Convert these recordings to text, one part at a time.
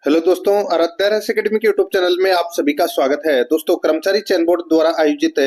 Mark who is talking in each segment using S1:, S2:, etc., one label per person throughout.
S1: Hello दोस्तों, आराध्या रहस्य academy के यूट्यूब चैनल में आप सभी का स्वागत है। दोस्तों, कर्मचारी चयन बोर्ड द्वारा आयोजित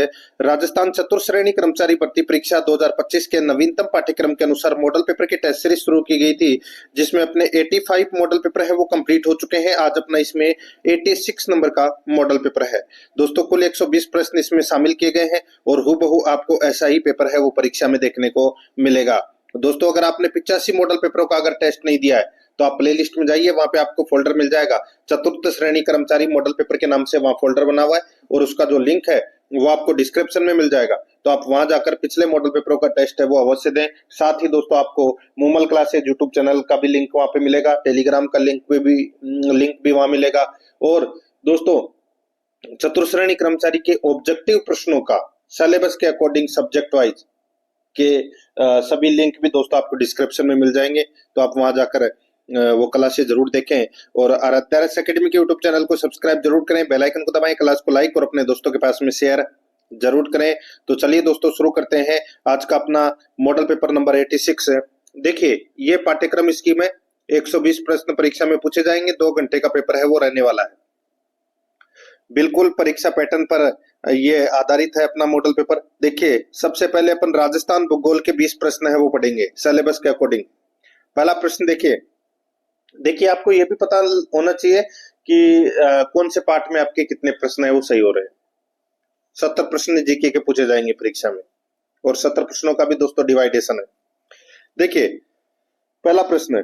S1: राजस्थान चतुर्श्रेणी कर्मचारी भर्ती परीक्षा 2025 के नवीनतम पाठ्यक्रम के अनुसार मॉडल पेपर की टेस्ट सीरीज शुरू की गई थी, जिसमें अपने 85 मॉडल पेपर है वो कंप्लीट हो चुके हैं। आज अपना इसमें 86 नंबर का मॉडल पेपर है। दोस्तों, कुल 120 प्रश्न इसमें शामिल किए गए हैं और हूबहू आपको ऐसा ही पेपर है वो परीक्षा में देखने को मिलेगा। दोस्तों, अगर आपने 85 मॉडल पेपरों का अगर टेस्ट नहीं दिया है तो आप प्ले लिस्ट में जाइए, वहां पे आपको फोल्डर मिल जाएगा चतुर्थ श्रेणी कर्मचारी मॉडल पेपर के नाम से। वहां फोल्डर बना हुआ है और उसका जो लिंक है वो आपको डिस्क्रिप्शन में मिल जाएगा। तो आप वहां जाकर पिछले मॉडल पेपरों का टेस्ट है वो अवश्य दें। साथ ही दोस्तों, आपको मूमल क्लासेज यूट्यूब चैनल का भी लिंक वहां पे मिलेगा, टेलीग्राम का लिंक भी वहां मिलेगा। और दोस्तों, चतुर्श्रेणी कर्मचारी के ऑब्जेक्टिव प्रश्नों का सिलेबस के अकॉर्डिंग सब्जेक्ट वाइज के सभी लिंक भी दोस्तों आपको डिस्क्रिप्शन में मिल जाएंगे। तो आप वहां जाकर वो क्लासेस जरूर देखें और आराध्या रहस्य एकेडमी के यूट्यूब चैनल को सब्सक्राइब जरूर करें, बेल आइकन को दबाएं, क्लास को लाइक और अपने दोस्तों के पास में शेयर जरूर करें। तो चलिए दोस्तों, शुरू करते हैं आज का अपना मॉडल पेपर नंबर 86। देखिए, ये पाठ्यक्रम स्कीम है। 120 प्रश्न परीक्षा में पूछे जाएंगे, 2 घंटे का पेपर है वो रहने वाला है। बिल्कुल परीक्षा पैटर्न पर ये आधारित है अपना मॉडल पेपर। देखिए, सबसे पहले अपन राजस्थान भूगोल के 20 प्रश्न है वो पढ़ेंगे सिलेबस के अकॉर्डिंग। पहला प्रश्न देखिए, आपको ये भी पता होना चाहिए कि कौन से पार्ट में आपके कितने प्रश्न है वो सही हो रहे हैं। 70 प्रश्न जीके के पूछे जाएंगे परीक्षा में और 70 प्रश्नों का भी दोस्तों डिवाइडेशन है। देखिए, पहला प्रश्न है,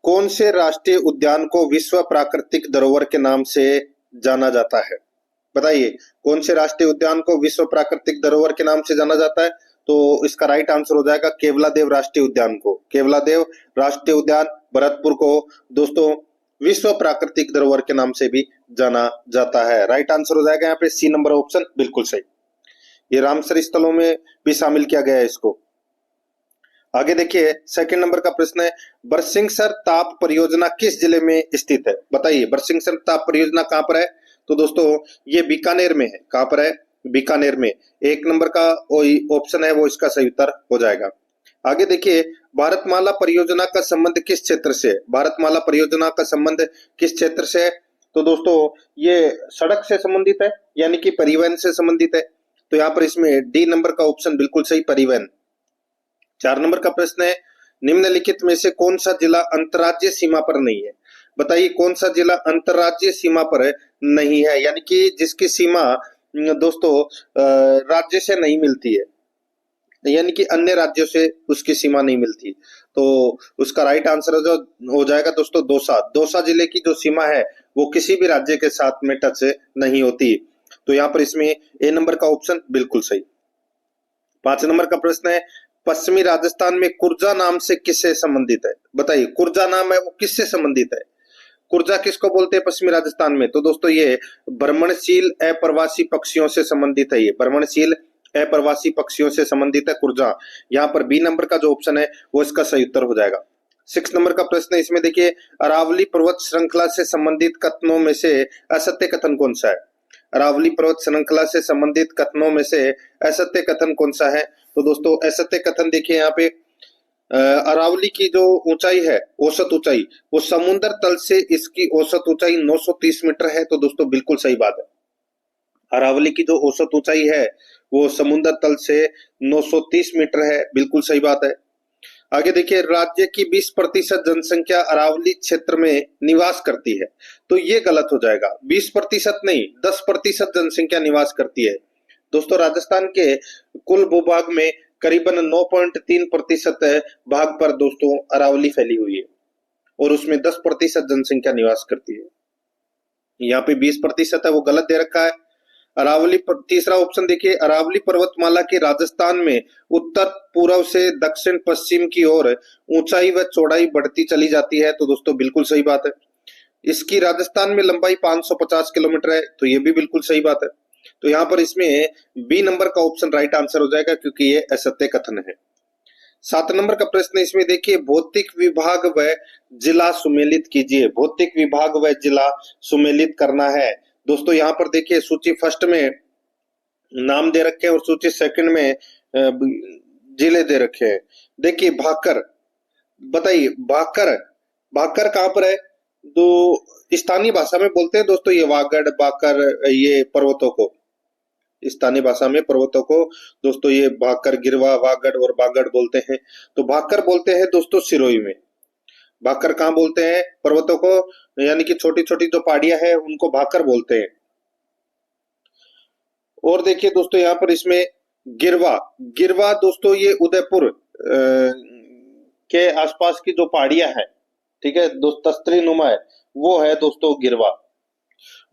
S1: कौन से राष्ट्रीय उद्यान को विश्व प्राकृतिक धरोहर के नाम से जाना जाता है? बताइए, कौन से राष्ट्रीय उद्यान को विश्व प्राकृतिक धरोहर के नाम से जाना जाता है? तो इसका राइट आंसर हो जाएगा केवलादेव राष्ट्रीय उद्यान को। केवलादेव राष्ट्रीय उद्यान भरतपुर को दोस्तों विश्व प्राकृतिक धरोहर के नाम से भी जाना जाता है। राइट आंसर हो जाएगा यहाँ पे सी नंबर ऑप्शन, बिल्कुल सही। ये रामसर स्थलों में भी शामिल किया गया है इसको। आगे देखिए, सेकंड नंबर का प्रश्न है, बरसिंहसर ताप परियोजना किस जिले में स्थित है? बताइए, बरसिंहसर ताप परियोजना कहां पर है? तो दोस्तों, ये बीकानेर में है। कहां पर है? बीकानेर में। 1 नंबर का ऑप्शन है वो इसका सही उत्तर हो जाएगा। आगे देखिए, भारतमाला परियोजना का संबंध किस क्षेत्र से है? भारतमाला परियोजना का संबंध किस क्षेत्र से है? तो दोस्तों, ये सड़क से संबंधित है, यानी कि परिवहन से संबंधित है। तो यहाँ पर इसमें डी नंबर का ऑप्शन बिल्कुल सही, परिवहन। 4 नंबर का प्रश्न है, निम्नलिखित में से कौन सा जिला अंतर्राज्यीय सीमा पर नहीं है? बताइए, कौन सा जिला अंतर्राज्यीय सीमा पर नहीं है, यानी कि जिसकी सीमा दोस्तों राज्य से नहीं मिलती है, यानी कि अन्य राज्यों से उसकी सीमा नहीं मिलती। तो उसका राइट आंसर जो हो जाएगा दोस्तों दौसा। दौसा जिले की जो सीमा है वो किसी भी राज्य के साथ में टच नहीं होती। तो यहाँ पर इसमें ए नंबर का ऑप्शन बिल्कुल सही। 5 नंबर का प्रश्न है, पश्चिमी राजस्थान में कुर्जा नाम से किससे संबंधित है? बताइए, कुर्जा नाम है वो किससे संबंधित है? कुर्जा किसको बोलते हैं पश्चिमी राजस्थान में? तो दोस्तों, ये भ्रमणशील अप्रवासी पक्षियों से संबंधित है। ये भ्रमणशील अप्रवासी पक्षियों से संबंधित है कुर्जा। यहाँ पर बी नंबर का जो ऑप्शन है वो इसका सही उत्तर हो जाएगा। 6 नंबर का प्रश्न है, इसमें देखिए, अरावली पर्वत श्रृंखला से संबंधित कथनों में से असत्य कथन कौन सा है? अरावली पर्वत श्रृंखला से संबंधित कथनों में से असत्य कथन कौन सा है? तो दोस्तों, असत्य कथन देखिए यहाँ पे, अरावली की जो ऊंचाई है, औसत ऊंचाई, वो समुद्र तल से इसकी औसत ऊंचाई 930 मीटर है। तो दोस्तों, बिल्कुल सही बात है। अरावली की जो औसत ऊंचाई है वो समुद्र तल से 930 मीटर है, बिल्कुल सही बात है। आगे देखिए, राज्य की 20% जनसंख्या अरावली क्षेत्र में निवास करती है। तो ये गलत हो जाएगा, 20% नहीं, 10% जनसंख्या निवास करती है। दोस्तों, राजस्थान के कुल भूभाग में करीबन 9.3% भाग पर दोस्तों अरावली फैली हुई है और उसमें 10% जनसंख्या निवास करती है। यहाँ पे 20% है वो गलत दे रखा है। अरावली पर तीसरा ऑप्शन देखिए, अरावली पर्वतमाला के राजस्थान में उत्तर पूर्व से दक्षिण पश्चिम की ओर ऊंचाई व चौड़ाई बढ़ती चली जाती है। तो दोस्तों, बिल्कुल सही बात है। इसकी राजस्थान में लंबाई 550 किलोमीटर है। तो ये भी बिल्कुल सही बात है। तो यहाँ पर इसमें बी नंबर का ऑप्शन राइट आंसर हो जाएगा, क्योंकि ये असत्य कथन है। 7 नंबर का प्रश्न इसमें देखिए, भौतिक विभाग व जिला सुमेलित कीजिए। भौतिक विभाग व जिला सुमेलित करना है। दोस्तों, यहाँ पर देखिए, सूची फर्स्ट में नाम दे रखे हैं और सूची सेकंड में जिले दे रखे हैं। देखिए, भाकर, बताइए भाकर, भाकर कहां पर है? दो स्थानीय भाषा में बोलते हैं दोस्तों ये वागड़ बाकर, ये पर्वतों को स्थानीय भाषा में पर्वतों को दोस्तों ये भाकर, गिरवा, वागड़ और बागड़ बोलते हैं। तो भाकर बोलते हैं दोस्तों सिरोही में। भाकर कहाँ बोलते हैं? पर्वतों को, यानी कि छोटी छोटी जो पहाड़ियां हैं उनको भाकर बोलते हैं। और देखिए दोस्तों यहाँ पर इसमें गिरवा, गिरवा दोस्तों ये उदयपुर के आसपास की जो पहाड़ियां हैं, ठीक है दोस्त, तस्तरी नुमा है, वो है दोस्तों गिरवा।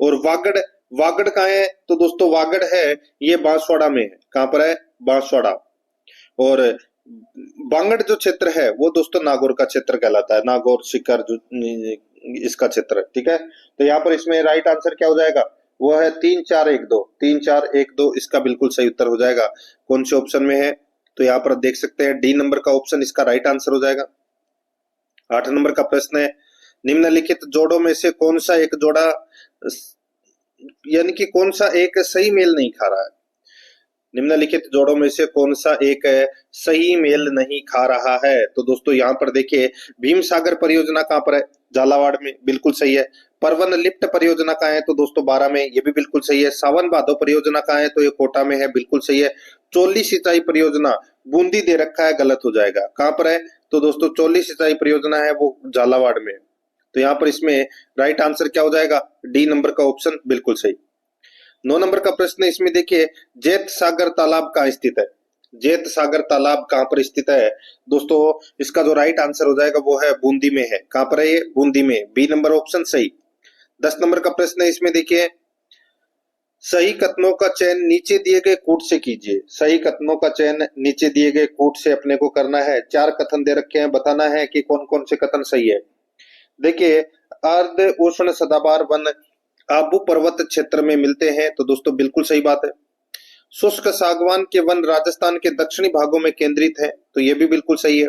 S1: और वागड़, वागड़ कहाँ है? तो दोस्तों वागड़ है ये बांसवाड़ा में है। कहाँ पर है? बांसवाड़ा। और बांगड़ जो क्षेत्र है वो दोस्तों नागौर का क्षेत्र कहलाता है, नागौर शिखर जो इसका क्षेत्र, ठीक है। तो यहाँ पर इसमें राइट आंसर क्या हो जाएगा? वो है 3-4-1-2, 3-4-1-2 इसका बिल्कुल सही उत्तर हो जाएगा। कौन से ऑप्शन में है? तो यहाँ पर देख सकते हैं डी नंबर का ऑप्शन इसका राइट आंसर हो जाएगा। 8 नंबर का प्रश्न है, निम्नलिखित जोड़ों में से कौन सा एक जोड़ा, यानी कि कौन सा एक सही मेल नहीं खा रहा है? निम्नलिखित जोड़ों में से कौन सा एक सही मेल नहीं खा रहा है? तो दोस्तों यहाँ पर देखिए भीम सागर परियोजना कहाँ पर है? झालावाड़ में, बिल्कुल सही है। परवन लिफ्ट परियोजना कहाँ है? तो दोस्तों 12 में, ये भी बिल्कुल सही है। सावन भादो परियोजना कहाँ है? तो ये कोटा में है, बिल्कुल सही है। चोली सिंचाई परियोजना बूंदी दे रखा है, गलत हो जाएगा। कहाँ पर है? तो दोस्तों चोली सिंचाई परियोजना है वो झालावाड़ में। तो यहाँ पर इसमें राइट आंसर क्या हो जाएगा? डी नंबर का ऑप्शन बिल्कुल सही। 9 नंबर का प्रश्न इसमें देखिए, जैत सागर तालाब कहाँ स्थित है? जैत सागर तालाब कहाँ पर स्थित है? दोस्तों इसका जो राइट आंसर हो जाएगा वो है बूंदी में है। कहाँ पर है ये? बूंदी में, बी नंबर ऑप्शन सही। 10 नंबर का प्रश्न है इसमें देखिए, सही कथनों का चयन नीचे दिए गए कूट से कीजिए। सही कथनों का चयन नीचे दिए गए कूट से अपने को करना है। 4 कथन दे रखे हैं, बताना है कि कौन कौन से कथन सही है। देखिए, अर्ध उष्ण सदाबहार वन आबू पर्वत क्षेत्र में मिलते हैं, तो दोस्तों बिल्कुल सही बात है। शुष्क सागवान के वन राजस्थान के दक्षिणी भागों में केंद्रित है, तो ये भी बिल्कुल सही है।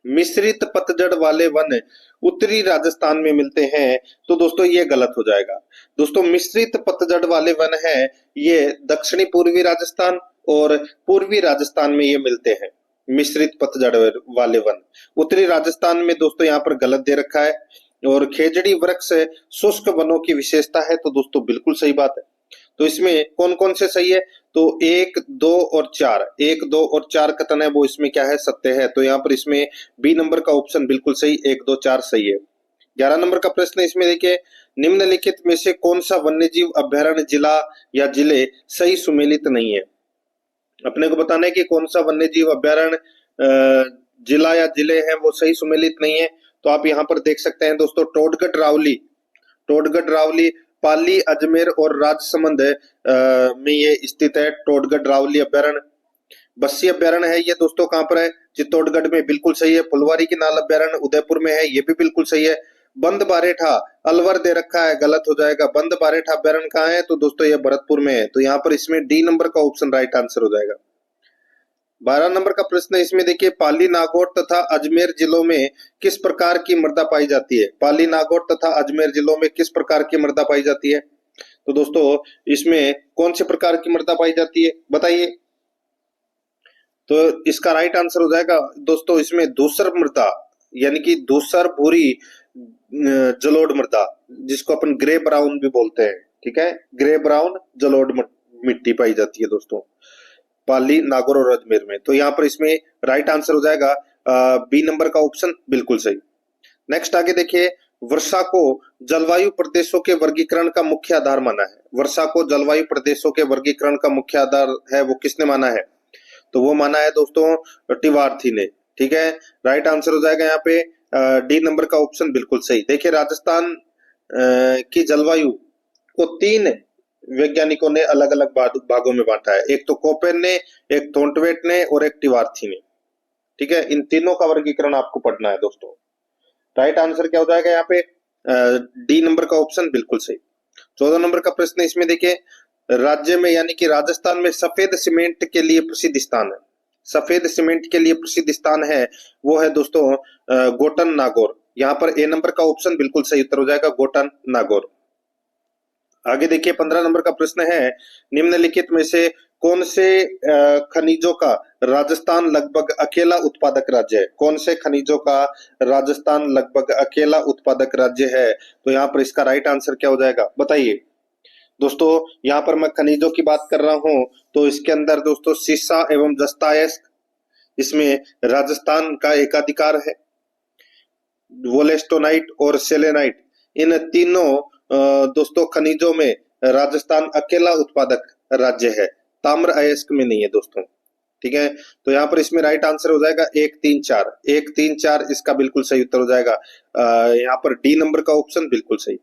S1: मिश्रित पतझड़ वाले वन उत्तरी राजस्थान में मिलते हैं, तो दोस्तों ये गलत हो जाएगा। दोस्तों मिश्रित पतझड़ वाले वन है ये दक्षिणी पूर्वी राजस्थान और पूर्वी राजस्थान में ये मिलते हैं। मिश्रित पतझड़ वाले वन उत्तरी राजस्थान में दोस्तों यहाँ पर गलत दे रखा है। और खेजड़ी वृक्ष शुष्क वनों की विशेषता है, तो दोस्तों बिल्कुल सही बात है। तो इसमें कौन कौन से सही है? तो 1, 2 और 4, 1, 2 और 4 कथन है वो इसमें क्या है? सत्य है। तो यहाँ पर इसमें बी नंबर का ऑप्शन बिल्कुल सही, 1, 2, 4 सही है। 11 नंबर का प्रश्न इसमें देखिए, निम्नलिखित में से कौन सा वन्यजीव अभ्यारण्य जिला या जिले सही सुमेलित नहीं है? अपने को बताना है कि कौन सा वन्यजीव अभ्यारण्य जिला या जिले हैं वो सही सुमेलित नहीं है। तो आप यहाँ पर देख सकते हैं दोस्तों, टोडगढ़ रावली, टोडगढ़ रावली पाली, अजमेर और राजसमंद में ये स्थित है। टोडगढ़ रावली अभ्यारण्य। बस्सी अभ्यारण्य है ये दोस्तों कहाँ पर है? चित्तौड़गढ़ में, बिल्कुल सही है। फुलवारी की नाल अभ्यारण्य उदयपुर में है, ये भी बिल्कुल सही है। बंद बारेठा अलवर दे रखा है, गलत हो जाएगा। बंद बारेठा अभ्यारण्य कहाँ है? तो दोस्तों ये भरतपुर में है। तो यहाँ पर इसमें डी नंबर का ऑप्शन राइट आंसर हो जाएगा। 12 नंबर का प्रश्न इसमें देखिए, पाली, नागौर तथा अजमेर जिलों में किस प्रकार की मृदा पाई जाती है? पाली, नागौर तथा अजमेर जिलों में किस प्रकार की मृदा पाई जाती है? तो दोस्तों इसमें कौन से प्रकार की मृदा पाई जाती है बताइए? तो इसका राइट आंसर हो जाएगा दोस्तों इसमें धूसर मृदा, यानी कि धूसर भूरी जलोढ़ मृदा, जिसको अपन ग्रे ब्राउन भी बोलते हैं, ठीक है। ग्रे ब्राउन जलोढ़ मिट्टी पाई जाती है दोस्तों पाली, नागौर और अजमेर में। तो यहाँ पर इसमें राइट आंसर हो जाएगा बी नंबर का ऑप्शन बिल्कुल सही। नेक्स्ट आगे देखिए, वर्षा को जलवायु प्रदेशों के वर्गीकरण का मुख्य आधार माना है। वर्षा को जलवायु प्रदेशों के वर्गीकरण का मुख्य आधार है वो किसने माना है? तो वो माना है दोस्तों टिवार्थी ने, ठीक है। राइट आंसर हो जाएगा यहाँ पे डी नंबर का ऑप्शन बिल्कुल सही। देखिए, राजस्थान की जलवायु को 3 वैज्ञानिकों ने अलग अलग भागों में बांटा है। एक तो कोपेन ने, एक थोंटवेट ने और एक टिवार्थी ने, ठीक है। इन तीनों का वर्गीकरण आपको पढ़ना है दोस्तों। राइट आंसर क्या हो जाएगा यहाँ पे? डी नंबर का ऑप्शन बिल्कुल सही। 14 नंबर का प्रश्न इसमें देखिए, राज्य में यानी कि राजस्थान में सफेद सीमेंट के लिए प्रसिद्ध स्थान है। सफेद सीमेंट के लिए प्रसिद्ध स्थान है वो है दोस्तों गोटन नागौर। यहाँ पर ए नंबर का ऑप्शन बिल्कुल सही उत्तर हो जाएगा, गोटन नागौर। आगे देखिए, 15 नंबर का प्रश्न है, निम्नलिखित में से कौन से खनिजों का राजस्थान लगभग अकेला उत्पादक राज्य है? कौन से खनिजों का राजस्थान लगभग अकेला उत्पादक राज्य है? तो यहाँ पर इसका राइट आंसर क्या हो जाएगा, बताइए। दोस्तों यहाँ पर मैं खनिजों की बात कर रहा हूं, तो इसके अंदर दोस्तों सीसा एवं जस्ता अयस्क, इसमें राजस्थान का एकाधिकार है। वोलेस्टोनाइट और सेलेनाइट, इन तीनों दोस्तों खनिजों में राजस्थान अकेला उत्पादक राज्य है, ताम्र अयस्क में नहीं है दोस्तों। ठीक है, तो यहाँ पर इसमें राइट आंसर हो जाएगा 1, 3, 4। 1, 3, 4 इसका बिल्कुल सही उत्तर हो जाएगा। यहाँ पर डी नंबर का ऑप्शन बिल्कुल सही।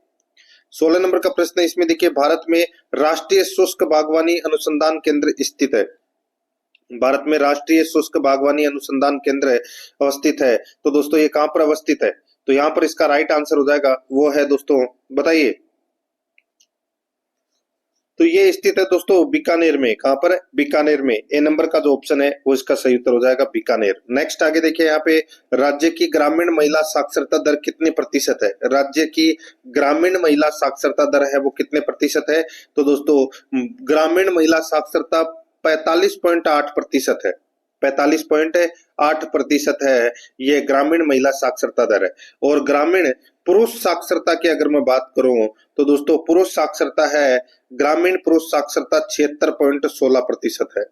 S1: 16 नंबर का प्रश्न है, इसमें देखिए, भारत में राष्ट्रीय शुष्क बागवानी अनुसंधान केंद्र स्थित है। भारत में राष्ट्रीय शुष्क बागवानी अनुसंधान केंद्र अवस्थित है, तो दोस्तों ये कहां पर अवस्थित है? तो यहाँ पर इसका राइट आंसर हो जाएगा, वो है दोस्तों, बताइए। तो ये स्थित है दोस्तों बीकानेर में। कहां पर है? बीकानेर में। ए नंबर का जो ऑप्शन है वो इसका सही उत्तर हो जाएगा, बीकानेर। नेक्स्ट आगे देखिए, यहाँ पे राज्य की ग्रामीण महिला साक्षरता दर कितने प्रतिशत है? राज्य की ग्रामीण महिला साक्षरता दर है वो कितने प्रतिशत है? तो दोस्तों ग्रामीण महिला साक्षरता 45.8% है। 45.8% है ये ग्रामीण महिला साक्षरता दर है। और ग्रामीण पुरुष साक्षरता की अगर मैं बात करूं तो दोस्तों पुरुष साक्षरता है, ग्रामीण पुरुष साक्षरता 76.16% है।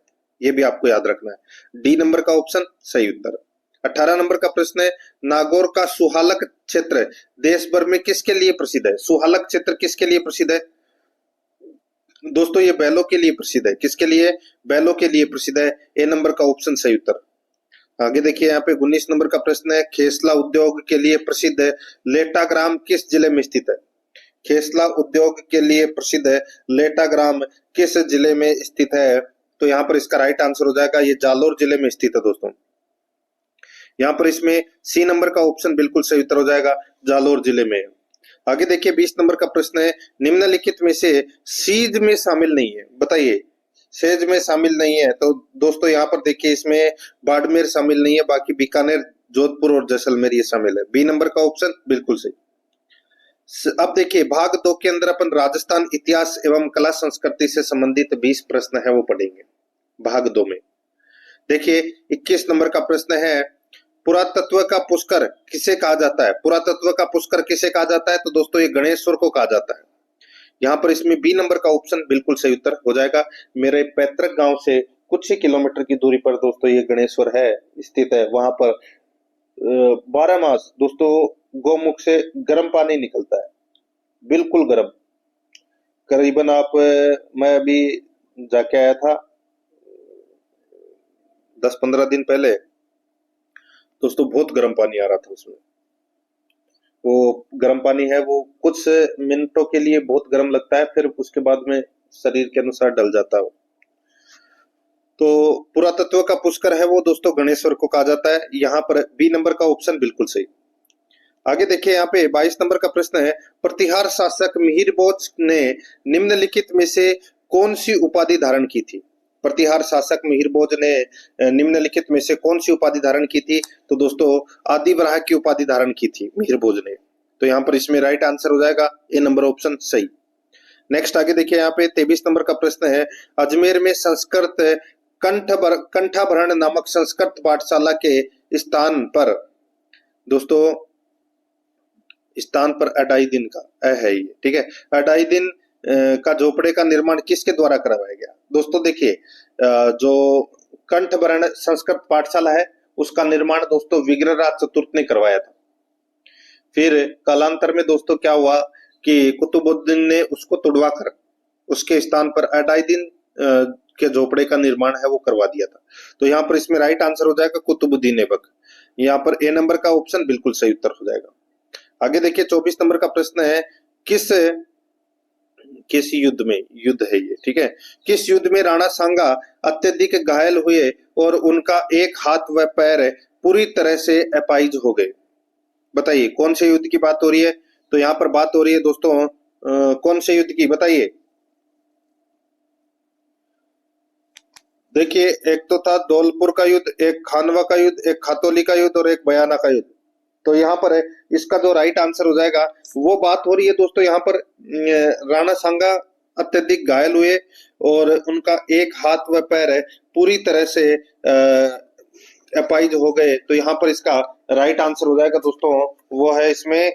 S1: ये भी आपको याद रखना है। डी नंबर का ऑप्शन सही उत्तर। 18 नंबर का प्रश्न है, नागौर का सुहालक क्षेत्र देश भर में किसके लिए प्रसिद्ध है? सुहालक क्षेत्र किसके लिए प्रसिद्ध है? दोस्तों ये बैलों के लिए प्रसिद्ध है। किसके लिए? बैलों के लिए प्रसिद्ध है। ए नंबर का ऑप्शन सही उत्तर। आगे देखिए, यहाँ पे 19 नंबर का प्रश्न है, खेसला उद्योग के लिए प्रसिद्ध लेटा ग्राम किस जिले में स्थित है? खेसला उद्योग के लिए प्रसिद्ध लेटा ग्राम किस जिले में स्थित है? तो यहाँ पर इसका राइट आंसर हो जाएगा, ये जालोर जिले में स्थित है दोस्तों। यहाँ पर इसमें सी नंबर का ऑप्शन बिल्कुल सही उत्तर हो जाएगा, जालोर जिले में। आगे देखिए, 20 नंबर का प्रश्न है, निम्नलिखित में से सीज में शामिल नहीं है, बताइए। सेज में शामिल नहीं है, तो दोस्तों यहाँ पर देखिए, इसमें बाड़मेर शामिल नहीं है, बाकी बीकानेर, जोधपुर और जैसलमेर ये शामिल है। बी नंबर का ऑप्शन बिल्कुल सही। अब देखिए, भाग 2 के अंदर अपन राजस्थान इतिहास एवं कला संस्कृति से संबंधित 20 प्रश्न है वो पढ़ेंगे भाग 2 में। देखिए 21 नंबर का प्रश्न है, पुरातत्व का पुष्कर किसे कहा जाता है? पुरातत्व का पुष्कर किसे कहा जाता है? तो दोस्तों ये गणेश्वर को कहा जाता है। यहाँ पर इसमें बी नंबर का ऑप्शन बिल्कुल सही उत्तर हो जाएगा। मेरे पैतृक गांव से कुछ ही किलोमीटर की दूरी पर दोस्तों ये गणेश्वर है स्थित है। वहां पर 12 मास दोस्तों गौमुख से गर्म पानी निकलता है, बिल्कुल गर्म। करीबन मैं अभी जाके आया था 10-15 दिन पहले, दोस्तों बहुत गर्म पानी आ रहा था उसमें। वो गर्म पानी है वो कुछ मिनटों के लिए बहुत गर्म लगता है, फिर उसके बाद में शरीर के अनुसार डल जाता है। तो पुरातत्व का पुष्कर है वो दोस्तों गणेश्वर को कहा जाता है। यहाँ पर बी नंबर का ऑप्शन बिल्कुल सही। आगे देखिए, यहाँ पे 22 नंबर का प्रश्न है, प्रतिहार शासक मिहिर भोज ने निम्नलिखित में से कौन सी उपाधि धारण की थी? प्रतिहार शासक मिहिर भोज ने निम्नलिखित में से कौन सी उपाधि धारण की थी? तो दोस्तों आदि वराह की उपाधि धारण की थी मिहिर भोज ने। तो यहाँ पर इसमें राइट आंसर हो जाएगा ए नंबर ऑप्शन सही। नेक्स्ट आगे देखिए, यहाँ पे 23 नंबर का प्रश्न है, अजमेर में संस्कृत कंठाभरण नामक संस्कृत पाठशाला के स्थान पर दोस्तों स्थान पर अढ़ाई दिन का है ये, ठीक है, अढ़ाई दिन का झोपड़े का निर्माण किसके द्वारा करवाया गया? दोस्तों देखिए, जो कंठभरण संस्कृत पाठशाला है उसका निर्माण दोस्तों विग्रहराज चतुर्थ ने करवाया था। फिर कालांतर में दोस्तों क्या हुआ कि कुतुबुद्दीन ने उसको तुड़वा कर उसके स्थान पर अढ़ाई दिन के झोपड़े का निर्माण है वो करवा दिया था। तो यहाँ पर इसमें राइट आंसर हो जाएगा कुतुबुद्दीन ऐबक। यहाँ पर ए नंबर का ऑप्शन बिल्कुल सही उत्तर हो जाएगा। आगे देखिए 24 नंबर का प्रश्न है, किस युद्ध में, युद्ध है ये, ठीक है, किस युद्ध में राणा सांगा अत्यधिक घायल हुए और उनका एक हाथ व पैर पूरी तरह से अपाहिज हो गए? बताइए कौन से युद्ध की बात हो रही है? तो यहाँ पर बात हो रही है दोस्तों कौन से युद्ध की, बताइए। देखिए एक तो था धौलपुर का युद्ध, एक खानवा का युद्ध, एक खातौली का युद्ध और एक बयाना का युद्ध। तो यहाँ पर इसका जो राइट आंसर हो जाएगा वो बात हो रही है दोस्तों यहाँ पर राणा सांगा अत्यधिक घायल हुए और उनका एक हाथ व पैर पूरी तरह से अपाइज हो गए। तो यहाँ पर इसका राइट आंसर हो जाएगा दोस्तों, वो है इसमें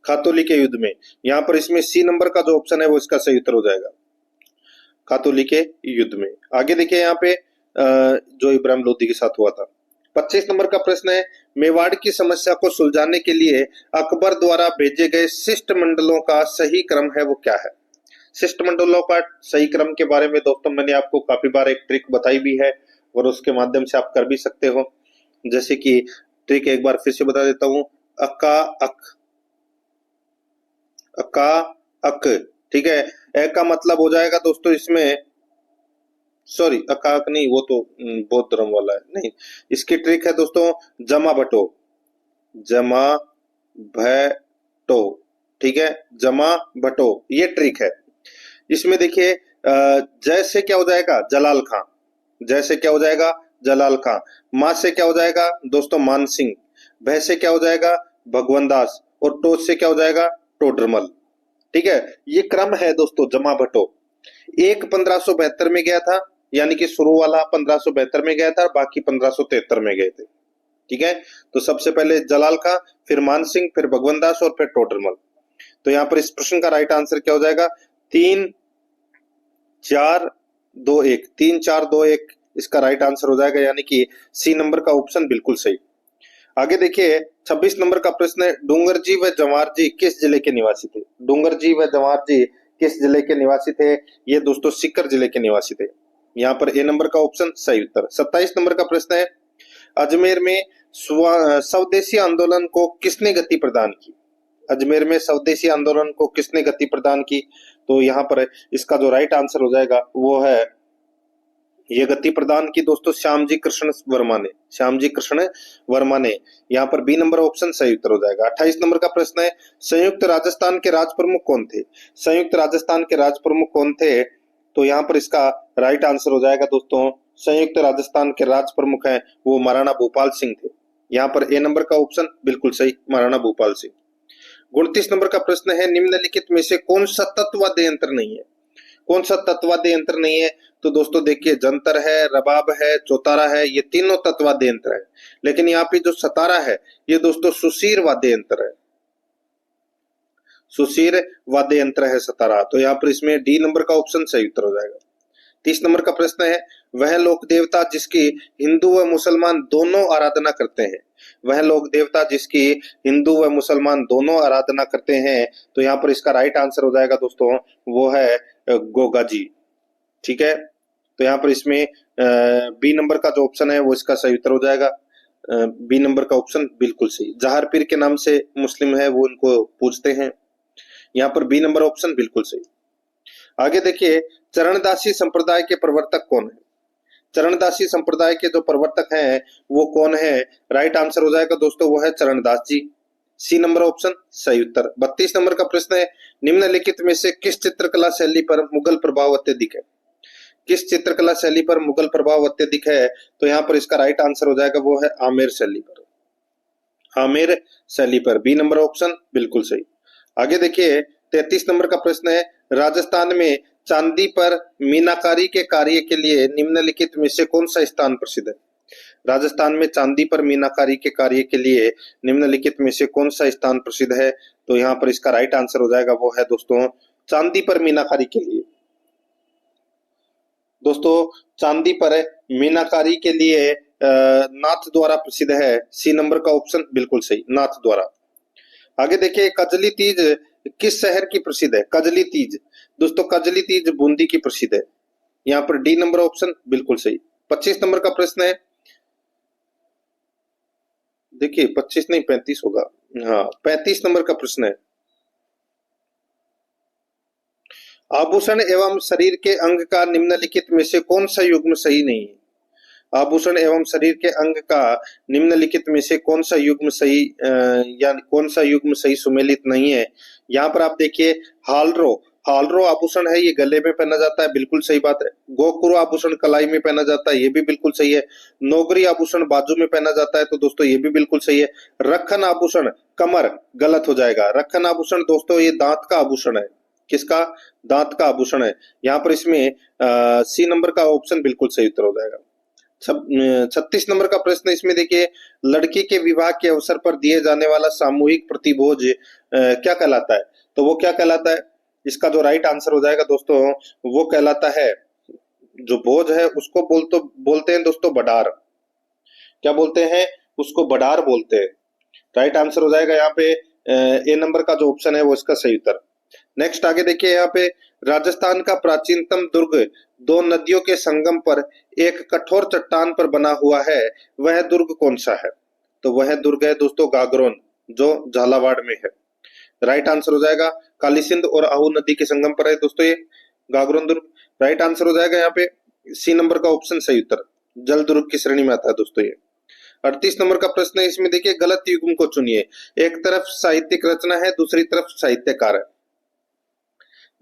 S1: खातोली के युद्ध में। यहाँ पर इसमें सी नंबर का जो ऑप्शन है वो इसका सही उत्तर हो जाएगा, खातोली के युद्ध में। आगे देखिए यहाँ पे जो इब्राहिम लोदी के साथ हुआ था। 25 नंबर का प्रश्न है, मेवाड़ की समस्या को सुलझाने के लिए अकबर द्वारा भेजे गए शिष्टमंडलों का सही क्रम है वो क्या है? शिष्टमंडलों का सही क्रम के बारे में दोस्तों मैंने आपको काफी बार एक ट्रिक बताई भी है और उसके माध्यम से आप कर भी सकते हो। जैसे कि ट्रिक एक बार फिर से बता देता हूं, अका अक, अका अक, ठीक है। ए का मतलब हो जाएगा दोस्तों इसमें, सॉरी अकाक नहीं, वो तो बौद्ध धर्म वाला है, नहीं। इसकी ट्रिक है दोस्तों जमा भटो, जमा भटो, ठीक है, जमा भटो, ये ट्रिक है। इसमें देखिए जय से क्या हो जाएगा, जलाल खां, जय से क्या हो जाएगा, जलाल खां। मां से क्या हो जाएगा दोस्तों, मान सिंह। भय से क्या हो जाएगा, भगवान दास। और टोच से क्या हो जाएगा, टोडरमल। ठीक है, ये क्रम है दोस्तों जमा भटो। एक 1572 में गया था, यानी कि शुरू वाला 1572 में गया था, बाकी 1573 में गए थे। ठीक है, तो सबसे पहले जलाल खां, फिर मान सिंह, फिर भगवान दास और फिर टोडरमल। तो यहाँ पर इस प्रश्न का राइट आंसर क्या हो जाएगा, 3 4 2 1, 3 4 2 1 इसका राइट आंसर हो जाएगा, यानी कि सी नंबर का ऑप्शन बिल्कुल सही। आगे देखिए 26 नंबर का प्रश्न है, डूंगर जी व जवाहर जी किस जिले के निवासी थे? डूंगर जी व जवाहर जी किस जिले के निवासी थे? ये दोस्तों सीकर जिले के निवासी थे। यहाँ पर ए नंबर का ऑप्शन सही उत्तर। 27 नंबर का प्रश्न है, अजमेर में स्वदेशी आंदोलन को किसने गति प्रदान की? अजमेर में स्वदेशी आंदोलन को किसने गति प्रदान की? तो यहाँ पर इसका जो राइट आंसर हो जाएगा वो है, ये गति प्रदान की दोस्तों श्यामजी कृष्ण वर्मा ने, श्यामजी कृष्ण वर्मा ने। यहाँ पर बी नंबर ऑप्शन सही उत्तर हो जाएगा। 28 नंबर का प्रश्न है, संयुक्त राजस्थान के राज प्रमुख कौन थे? संयुक्त राजस्थान के राज प्रमुख कौन थे? तो यहाँ पर इसका राइट आंसर हो जाएगा दोस्तों, संयुक्त राजस्थान के राज प्रमुख हैं वो महाराणा भूपाल सिंह थे। यहाँ पर ए नंबर का ऑप्शन बिल्कुल सही, महाराणा भूपाल सिंह। 29 नंबर का प्रश्न है, निम्नलिखित में से कौन सा तत्वाद्य यंत्र नहीं है? कौन सा तत्वाद्य यंत्र नहीं है? तो दोस्तों देखिए जंतर है, रबाब है, चौतारा है, ये तीनों तत्वाद्य यंत्र है। लेकिन यहाँ पे जो सतारा है ये दोस्तों सुशीर वाद्य यंत्र है, सुशीर वाद्य यंत्र है सतारा। तो यहाँ पर इसमें डी नंबर का ऑप्शन सही उत्तर हो जाएगा। 30 नंबर का प्रश्न है, वह लोक देवता जिसकी हिंदू व मुसलमान दोनों आराधना करते हैं? वह लोक देवता जिसकी हिंदू व मुसलमान दोनों आराधना करते हैं। तो यहाँ पर इसका राइट आंसर हो जाएगा दोस्तों, वो है गोगा जी। ठीक है, तो यहाँ पर इसमें बी नंबर का जो ऑप्शन है वो इसका सही उत्तर हो जाएगा। बी नंबर का ऑप्शन बिल्कुल सही। जहार पीर के नाम से मुस्लिम है वो उनको पूजते हैं। यहाँ पर बी नंबर ऑप्शन बिल्कुल सही। आगे देखिए चरणदासी संप्रदाय के प्रवर्तक कौन है? चरणदासी संप्रदाय के जो प्रवर्तक हैं वो कौन है? राइट आंसर हो जाएगा दोस्तों, वो है चरणदास जी। सी नंबर ऑप्शन सही उत्तर। 32 नंबर का प्रश्न है, निम्नलिखित में से किस चित्रकला शैली पर मुगल प्रभाव अत्यधिक है? किस चित्रकला शैली पर मुगल प्रभाव अत्यधिक है? तो यहाँ पर इसका राइट आंसर हो जाएगा, वो है आमेर शैली पर, आमेर शैली पर। बी नंबर ऑप्शन बिल्कुल सही। आगे देखिए 33 नंबर का प्रश्न है, राजस्थान में चांदी पर मीनाकारी के कार्य के लिए निम्नलिखित में से कौन सा स्थान प्रसिद्ध है? राजस्थान में चांदी पर मीनाकारी के कार्य के लिए निम्नलिखित में से कौन सा स्थान प्रसिद्ध है? तो यहाँ पर इसका राइट आंसर हो जाएगा, वो है दोस्तों चांदी पर मीनाकारी के लिए। दोस्तों चांदी पर मीनाकारी के लिए नाथ द्वारा प्रसिद्ध है। सी नंबर का ऑप्शन बिल्कुल सही, नाथ द्वारा। आगे देखिए कजली तीज किस शहर की प्रसिद्ध है? कजली तीज दोस्तों, कजली तीज बूंदी की प्रसिद्ध है। यहाँ पर डी नंबर ऑप्शन बिल्कुल सही। 25 नंबर का प्रश्न है, देखिए 25 नहीं 35 होगा, हाँ 35 नंबर का प्रश्न है, आभूषण एवं शरीर के अंग का निम्नलिखित में से कौन सा युग्म सही नहीं है? आभूषण एवं शरीर के अंग का निम्नलिखित में से कौन सा युग्म सही या कौन सा युग्म सही सुमेलित नहीं है? यहाँ पर आप देखिए हालरो, हालरो आभूषण है, ये गले में पहना जाता है, बिल्कुल सही बात है। गोकुरु आभूषण कलाई में पहना जाता है, ये भी बिल्कुल सही है। नौगरी आभूषण बाजू में पहना जाता है, तो दोस्तों ये भी बिल्कुल सही है। रखन आभूषण कमर, गलत हो जाएगा। रखन आभूषण दोस्तों ये दांत का आभूषण है, किसका? दांत का आभूषण है। यहाँ पर इसमें सी नंबर का ऑप्शन बिल्कुल सही उत्तर हो जाएगा। 36 नंबर का प्रश्न इसमें देखिए, लड़की के विवाह के अवसर पर दिए जाने वाला सामूहिक प्रतिभोज क्या कहलाता है? तो वो क्या कहलाता है? इसका जो राइट आंसर हो जाएगा दोस्तों, वो कहलाता है, जो भोज है उसको बोलते हैं दोस्तों बडार। क्या बोलते हैं? उसको बडार बोलते हैं। राइट आंसर हो जाएगा यहाँ पे ए नंबर का जो ऑप्शन है वो इसका सही उत्तर। नेक्स्ट आगे देखिए, यहाँ पे राजस्थान का प्राचीनतम दुर्ग दो नदियों के संगम पर एक कठोर चट्टान पर बना हुआ है, वह दुर्ग कौन सा है? तो वह दुर्ग है दोस्तों गागरोन, जो झालावाड़ में है। राइट आंसर हो जाएगा, काली सिंध और आहू नदी के संगम पर है दोस्तों ये गागरोन दुर्ग। राइट आंसर हो जाएगा यहाँ पे सी नंबर का ऑप्शन सही उत्तर, जल दुर्ग की श्रेणी में आता है दोस्तों ये। 38 नंबर का प्रश्न है, इसमें देखिए गलत युग्म को चुनिए। एक तरफ साहित्यिक रचना है, दूसरी तरफ साहित्यकार है।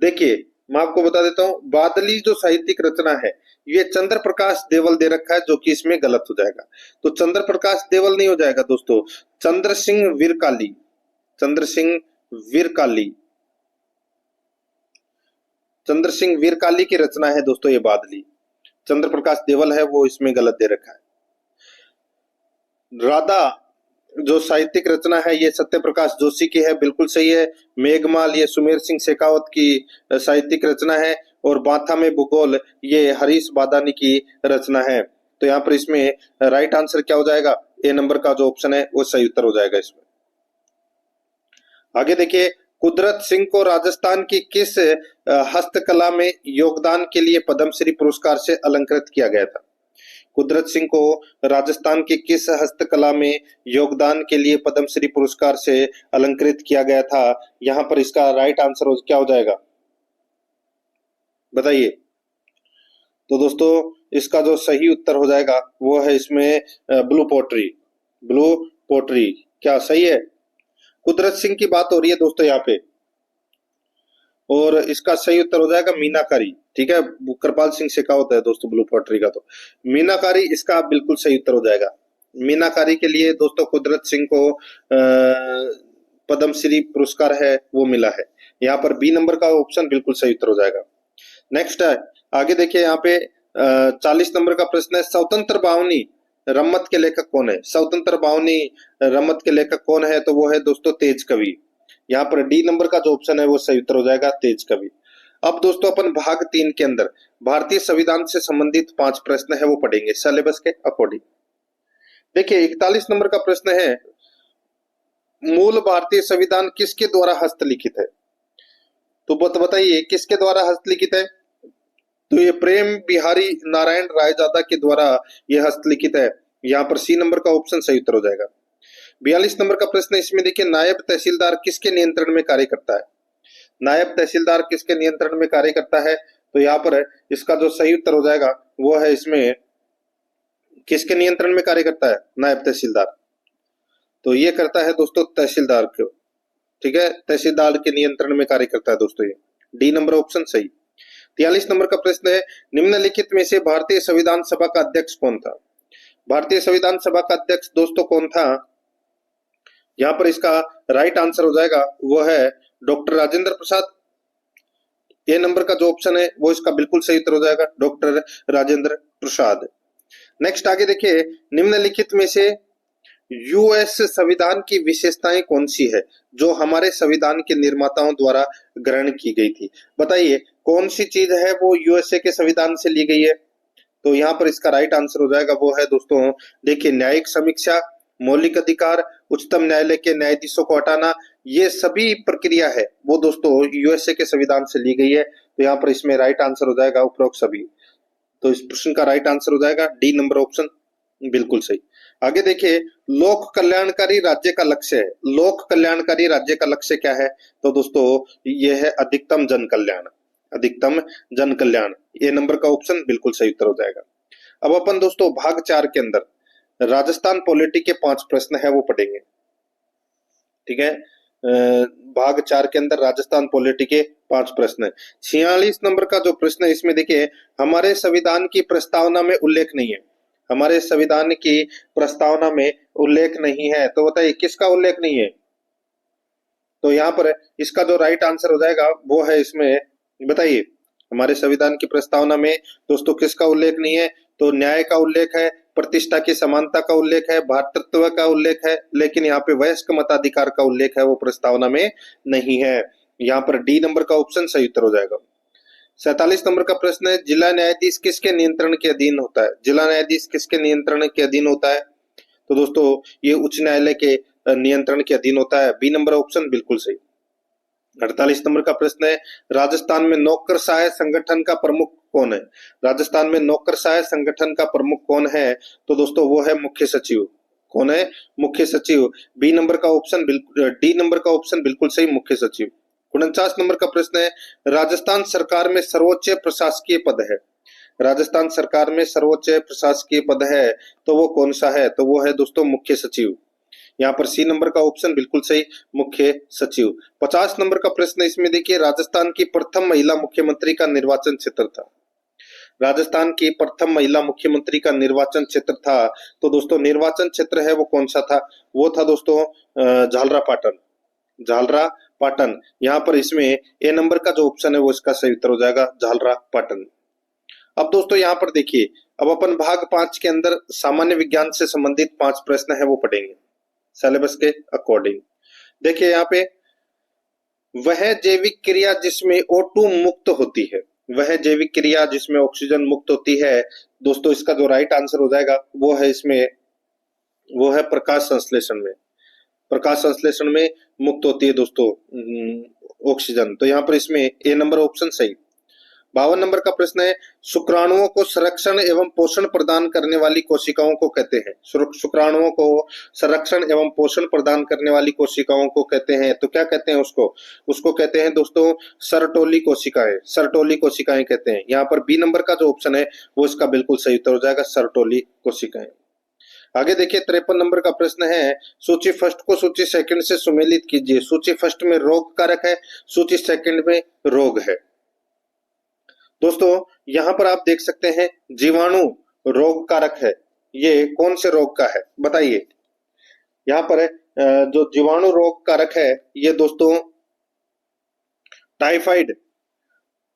S1: देखिए मैं आपको बता देता हूं, बादली जो साहित्यिक रचना है ये चंद्र प्रकाश देवल दे रखा है, जो कि इसमें गलत हो जाएगा। तो चंद्र प्रकाश देवल नहीं हो जाएगा दोस्तों, चंद्र सिंह वीरकाली, चंद्र सिंह वीरकाली, चंद्र सिंह वीरकाली की रचना है दोस्तों ये बादली। चंद्र प्रकाश देवल है वो इसमें गलत दे रखा है। राधा जो साहित्यिक रचना है ये सत्य प्रकाश जोशी की है, बिल्कुल सही है। मेघमाल ये सुमेर सिंह शेखावत की साहित्यिक रचना है, और बाथा में भूगोल ये हरीश बादानी की रचना है। तो यहाँ पर इसमें राइट आंसर क्या हो जाएगा? ए नंबर का जो ऑप्शन है वो सही उत्तर हो जाएगा इसमें। आगे देखिए, कुदरत सिंह को राजस्थान की किस हस्तकला में योगदान के लिए पद्मश्री पुरस्कार से अलंकृत किया गया था? कुदरत सिंह को राजस्थान की किस हस्तकला में योगदान के लिए पद्मश्री पुरस्कार से अलंकृत किया गया था? यहाँ पर इसका राइट आंसर क्या हो जाएगा बताइए? तो दोस्तों इसका जो सही उत्तर हो जाएगा वो है इसमें ब्लू पोट्री, ब्लू पोट्री। क्या सही है? कुदरत सिंह की बात हो रही है दोस्तों यहाँ पे, और इसका सही उत्तर हो जाएगा मीनाकारी। ठीक है, कृपाल सिंह शेखावत है दोस्तों ब्लू पोट्री का, तो मीनाकारी इसका बिल्कुल सही उत्तर हो जाएगा। मीनाकारी के लिए दोस्तों कुदरत सिंह को पद्मश्री पुरस्कार है वो मिला है। यहाँ पर बी नंबर का ऑप्शन बिल्कुल सही उत्तर हो जाएगा। नेक्स्ट है, आगे देखिए यहाँ पे 40 नंबर का प्रश्न है, स्वतंत्र बावनी रम्मत के लेखक कौन है? स्वतंत्र बावनी रम्मत के लेखक कौन है? तो वो है दोस्तों तेज कवि। यहाँ पर डी नंबर का जो ऑप्शन है वो सही उत्तर हो जाएगा, तेज कवि। अब दोस्तों अपन भाग 3 के अंदर भारतीय संविधान से संबंधित 5 प्रश्न है वो पढ़ेंगे सिलेबस के अकॉर्डिंग। देखिए 41 नंबर का प्रश्न है, मूल भारतीय संविधान किसके द्वारा हस्तलिखित है? तो बताइए किसके द्वारा हस्तलिखित है? तो ये प्रेम बिहारी नारायण रायजादा के द्वारा यह हस्तलिखित है। यहाँ पर सी नंबर का ऑप्शन सही उत्तर हो जाएगा। 42 नंबर का प्रश्न इसमें देखिए, नायब तहसीलदार किसके नियंत्रण में कार्य करता है? नायब तहसीलदार किसके नियंत्रण में कार्य करता है? तो यहाँ पर इसका जो सही उत्तर हो जाएगा वो है इसमें किसके नियंत्रण में कार्य करता है नायब तहसीलदार? तो ये करता है दोस्तों तहसीलदार को। ठीक है, तहसीलदार के नियंत्रण में कार्य करता है दोस्तों ये। डी नंबर ऑप्शन सही। 43 नंबर का प्रश्न है, निम्नलिखित में से भारतीय संविधान सभा का अध्यक्ष कौन था? भारतीय संविधान सभा का अध्यक्ष दोस्तों कौन था? यहाँ पर इसका राइट आंसर हो जाएगा वो है डॉक्टर राजेंद्र प्रसाद। ए नंबर का जो ऑप्शन है वो इसका बिल्कुल सही उत्तर हो जाएगा, डॉक्टर राजेंद्र प्रसाद। नेक्स्ट आगे देखिए, निम्नलिखित में से यूएस संविधान की विशेषताएं कौन सी है जो हमारे संविधान के निर्माताओं द्वारा ग्रहण की गई थी? बताइए कौन सी चीज है वो यूएसए के संविधान से ली गई है? तो यहाँ पर इसका राइट आंसर हो जाएगा वो है दोस्तों, देखिए न्यायिक समीक्षा, मौलिक अधिकार, उच्चतम न्यायालय के न्यायाधीशों को हटाना, ये सभी प्रक्रिया है वो दोस्तों यूएसए के संविधान से ली गई है। तो यहाँ पर इसमें राइट आंसर हो जाएगा उपरोक्त सभी। तो इस प्रश्न का राइट आंसर हो जाएगा डी नंबर ऑप्शन बिल्कुल सही। आगे देखिए, लोक कल्याणकारी राज्य का लक्ष्य है। लोक कल्याणकारी राज्य का लक्ष्य क्या है? तो दोस्तों ये है अधिकतम जन कल्याण, अधिकतम जन कल्याण। ये नंबर का ऑप्शन बिल्कुल सही उत्तर हो जाएगा। अब अपन दोस्तों भाग 4 के अंदर राजस्थान पॉलिटी के 5 प्रश्न है वो पढ़ेंगे। ठीक है, भाग 4 के अंदर राजस्थान पॉलिटी के 5 प्रश्न है। 46 नंबर का जो प्रश्न है इसमें देखिए, हमारे संविधान की प्रस्तावना में उल्लेख नहीं है। हमारे संविधान की प्रस्तावना में उल्लेख नहीं है, तो बताइए किसका उल्लेख नहीं है? तो यहाँ पर इसका जो राइट आंसर हो जाएगा वो है इसमें, बताइए हमारे संविधान की प्रस्तावना में दोस्तों किसका उल्लेख नहीं है? तो न्याय का उल्लेख है, प्रतिष्ठा की समानता का उल्लेख है, भ्रातृत्व का उल्लेख है, लेकिन यहाँ पे वयस्क मताधिकार का उल्लेख है वो प्रस्तावना में नहीं है। यहाँ पर डी नंबर का ऑप्शन सही उत्तर हो जाएगा। 47 नंबर का प्रश्न है, जिला न्यायाधीश किसके नियंत्रण के अधीन होता है? जिला न्यायाधीश किसके नियंत्रण के अधीन होता है? तो दोस्तों ये उच्च न्यायालय के नियंत्रण के अधीन होता है। बी नंबर ऑप्शन बिल्कुल सही। 48 नंबर का प्रश्न है, राजस्थान में नौकरशाह संगठन का प्रमुख कौन है? राजस्थान में नौकरशाह संगठन का प्रमुख कौन है? तो दोस्तों वो है मुख्य सचिव। कौन है? मुख्य सचिव। बी नंबर का ऑप्शन बिल्कुल, डी नंबर का ऑप्शन बिल्कुल सही, मुख्य सचिव। 49 नंबर का प्रश्न है, राजस्थान सरकार में सर्वोच्च प्रशासकीय पद है। राजस्थान सरकार में सर्वोच्च प्रशासकीय पद है तो वो कौन सा है? तो वो है दोस्तों मुख्य सचिव। यहाँ पर सी नंबर का ऑप्शन बिल्कुल सही, मुख्य सचिव। 50 नंबर का प्रश्न इसमें देखिए, राजस्थान की प्रथम महिला मुख्यमंत्री का निर्वाचन क्षेत्र था। राजस्थान की प्रथम महिला मुख्यमंत्री का निर्वाचन क्षेत्र था, तो दोस्तों निर्वाचन क्षेत्र है वो कौन सा था? वो था दोस्तों झालरा पाटन। झालरा पाटन। यहाँ पर इसमें ए नंबर का जो ऑप्शन है वो इसका सही उत्तर हो जाएगा, झालरा पाटन। अब दोस्तों यहाँ पर देखिए, अब अपन भाग 5 के अंदर सामान्य विज्ञान से संबंधित 5 प्रश्न है वो पढ़ेंगे सिलेबस के अकॉर्डिंग। देखिए यहाँ पे, वह जैविक क्रिया जिसमें O2 मुक्त होती है, वह जैविक क्रिया जिसमें ऑक्सीजन मुक्त होती है, दोस्तों इसका जो राइट आंसर हो जाएगा वो है इसमें, वो है प्रकाश संश्लेषण में। प्रकाश संश्लेषण में मुक्त होती है दोस्तों ऑक्सीजन। तो यहाँ पर इसमें ए नंबर ऑप्शन सही। 52 नंबर का प्रश्न है, शुक्राणुओं को संरक्षण एवं पोषण प्रदान करने वाली कोशिकाओं को कहते हैं। शुक्राणुओं को संरक्षण एवं पोषण प्रदान करने वाली कोशिकाओं को कहते हैं, तो क्या कहते हैं उसको? उसको कहते हैं दोस्तों सरटोली कोशिकाएं। सरटोली कोशिकाएं कहते हैं। यहाँ पर बी नंबर का जो ऑप्शन है वो इसका बिल्कुल सही उत्तर हो जाएगा, सरटोली कोशिकाएं। आगे देखिए 53 नंबर का प्रश्न है, सूची फर्स्ट को सूची सेकंड से सुमेलित कीजिए। सूची फर्स्ट में रोग कारक है, सूची सेकंड में रोग है। दोस्तों यहाँ पर आप देख सकते हैं जीवाणु रोग कारक है, ये कौन से रोग का है बताइए? यहाँ पर जो जीवाणु रोग कारक है ये दोस्तों टाइफाइड,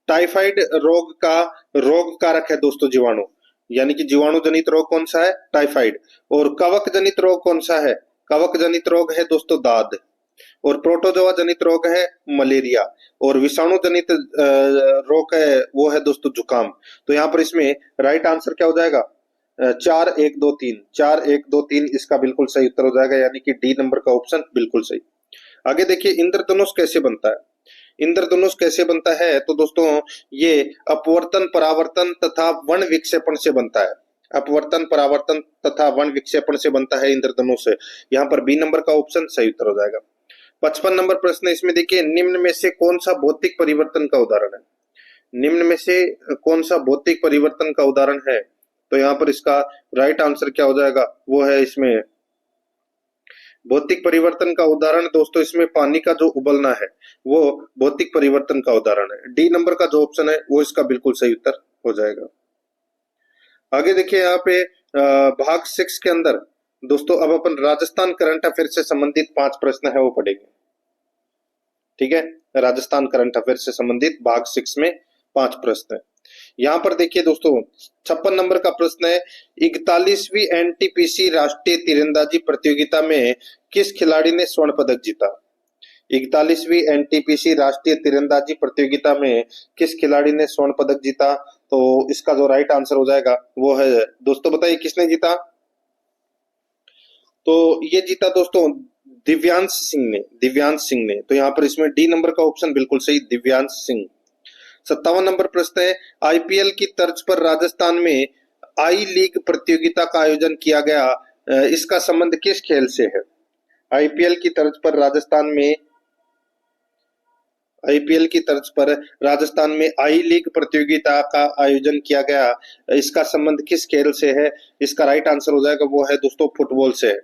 S1: टाइफाइड रोग का रोग कारक है दोस्तों जीवाणु, यानी कि जीवाणु जनित रोग कौन सा है? टाइफाइड। और कवक जनित रोग कौन सा है? कवक जनित रोग है दोस्तों दाद। और प्रोटोजोआ जनित रोग है मलेरिया। और विषाणु जनित रोग है वो है दोस्तों जुकाम। तो यहाँ पर इसमें राइट आंसर क्या हो जाएगा? 4 1 2 3, 4 1 2 3 इसका बिल्कुल सही उत्तर हो जाएगा, यानी कि डी नंबर का ऑप्शन बिल्कुल सही। आगे देखिए इंद्रधनुष कैसे बनता है? इंद्रधनुष कैसे बनता है? तो दोस्तों ये अपवर्तन, परावर्तन तथा वर्ण विक्षेपण से बनता है। अपवर्तन, परावर्तन तथा वर्ण विक्षेपण से बनता है इंद्रधनुष से। यहाँ पर बी नंबर का ऑप्शन सही उत्तर हो जाएगा। 55 नंबर प्रश्न इसमें देखिए, निम्न में से कौन सा भौतिक परिवर्तन का उदाहरण है? निम्न में से कौन सा भौतिक परिवर्तन का उदाहरण है? तो यहाँ पर इसका राइट आंसर क्या हो जाएगा? वो है इसमें भौतिक परिवर्तन का उदाहरण दोस्तों इसमें पानी का जो उबलना है वो भौतिक परिवर्तन का उदाहरण है। डी नंबर का जो ऑप्शन है वो इसका बिल्कुल सही उत्तर हो जाएगा। आगे देखिए यहाँ पे भाग 6 के अंदर दोस्तों अब अपन राजस्थान करंट अफेयर से संबंधित 5 प्रश्न है वो पढ़ेंगे। ठीक है, राजस्थान करंट अफेयर से संबंधित भाग 6 में 5 प्रश्न है। यहाँ पर देखिए दोस्तों 56 नंबर का प्रश्न है, 41वीं एनटीपीसी राष्ट्रीय तीरंदाजी प्रतियोगिता में किस खिलाड़ी ने स्वर्ण पदक जीता? 41वीं एनटीपीसी राष्ट्रीय तीरंदाजी प्रतियोगिता में किस खिलाड़ी ने स्वर्ण पदक जीता? तो इसका जो राइट आंसर हो जाएगा वो है दोस्तों, बताइए किसने जीता? तो ये जीता दोस्तों दिव्यांश सिंह ने, दिव्यांश सिंह ने। तो यहाँ पर इसमें डी नंबर का ऑप्शन बिल्कुल सही, दिव्यांश सिंह। 57 नंबर प्रश्न है, आईपीएल की तर्ज पर राजस्थान में आई लीग प्रतियोगिता का आयोजन किया गया, इसका संबंध किस खेल से है? आईपीएल की तर्ज पर राजस्थान में, आईपीएल की तर्ज पर राजस्थान में आई लीग प्रतियोगिता का आयोजन किया गया, इसका संबंध किस खेल से है? इसका राइट आंसर हो जाएगा वो है दोस्तों फुटबॉल से है।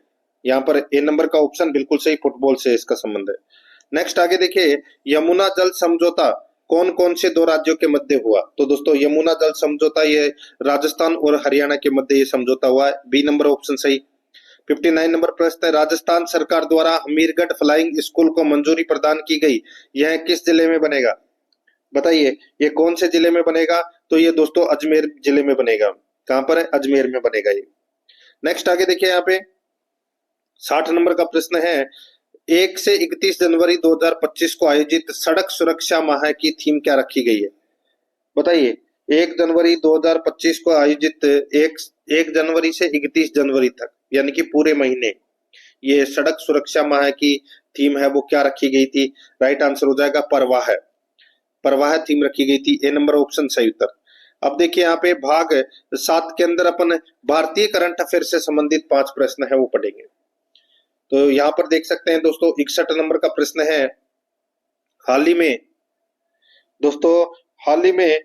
S1: यहाँ पर ए नंबर का ऑप्शन बिल्कुल सही, फुटबॉल से इसका संबंध है। नेक्स्ट आगे देखिए, यमुना जल समझौता कौन कौन से 2 राज्यों के मध्य हुआ? तो दोस्तों यमुना जल समझौता ये राजस्थान और हरियाणा के मध्य ये समझौता हुआ है। बी नंबर ऑप्शन सही। 59 नंबर प्रश्न है, राजस्थान सरकार द्वारा हमीरगढ़ फ्लाइंग स्कूल को मंजूरी प्रदान की गई, यह किस जिले में बनेगा? बताइए ये कौन से जिले में बनेगा? तो ये दोस्तों अजमेर जिले में बनेगा। कहां पर है? अजमेर में बनेगा ये। नेक्स्ट आगे देखिए यहाँ पे 60 नंबर का प्रश्न है, 1 से 31 जनवरी 2025 को आयोजित सड़क सुरक्षा माह की थीम क्या रखी गई है? बताइए 1 जनवरी 2025 को आयोजित 1 जनवरी से 31 जनवरी तक यानी कि पूरे महीने ये सड़क सुरक्षा माह की थीम है वो क्या रखी गई थी? राइट आंसर हो जाएगा परवाह। परवाह थीम रखी गई थी। ए नंबर ऑप्शन सही उत्तर। अब देखिए यहाँ पे भाग 7 के अंदर अपन भारतीय करंट अफेयर से संबंधित 5 प्रश्न है वो पढ़ेंगे। तो यहाँ पर देख सकते हैं दोस्तों 61 नंबर का प्रश्न है, हाल ही में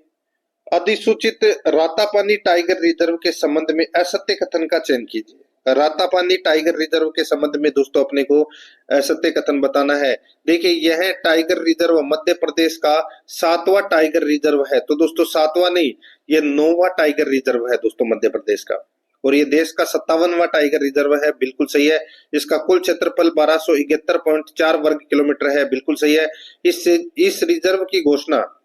S1: अधिसूचित रातापानी टाइगर रिजर्व के संबंध में असत्य कथन का चयन कीजिए। रातापानी टाइगर रिजर्व के संबंध में दोस्तों अपने को असत्य कथन बताना है। देखिए यह टाइगर रिजर्व मध्य प्रदेश का 7वां टाइगर रिजर्व है। तो दोस्तों 7वां नहीं, ये 9वां टाइगर रिजर्व है दोस्तों मध्य प्रदेश का, और ये देश का 57वां टाइगर रिजर्व है। बिल्कुल सही है। इसका कुल क्षेत्रफल 1271.4 वर्ग किलोमीटर है। बिल्कुल सही है। इस रिजर्व की घोषणा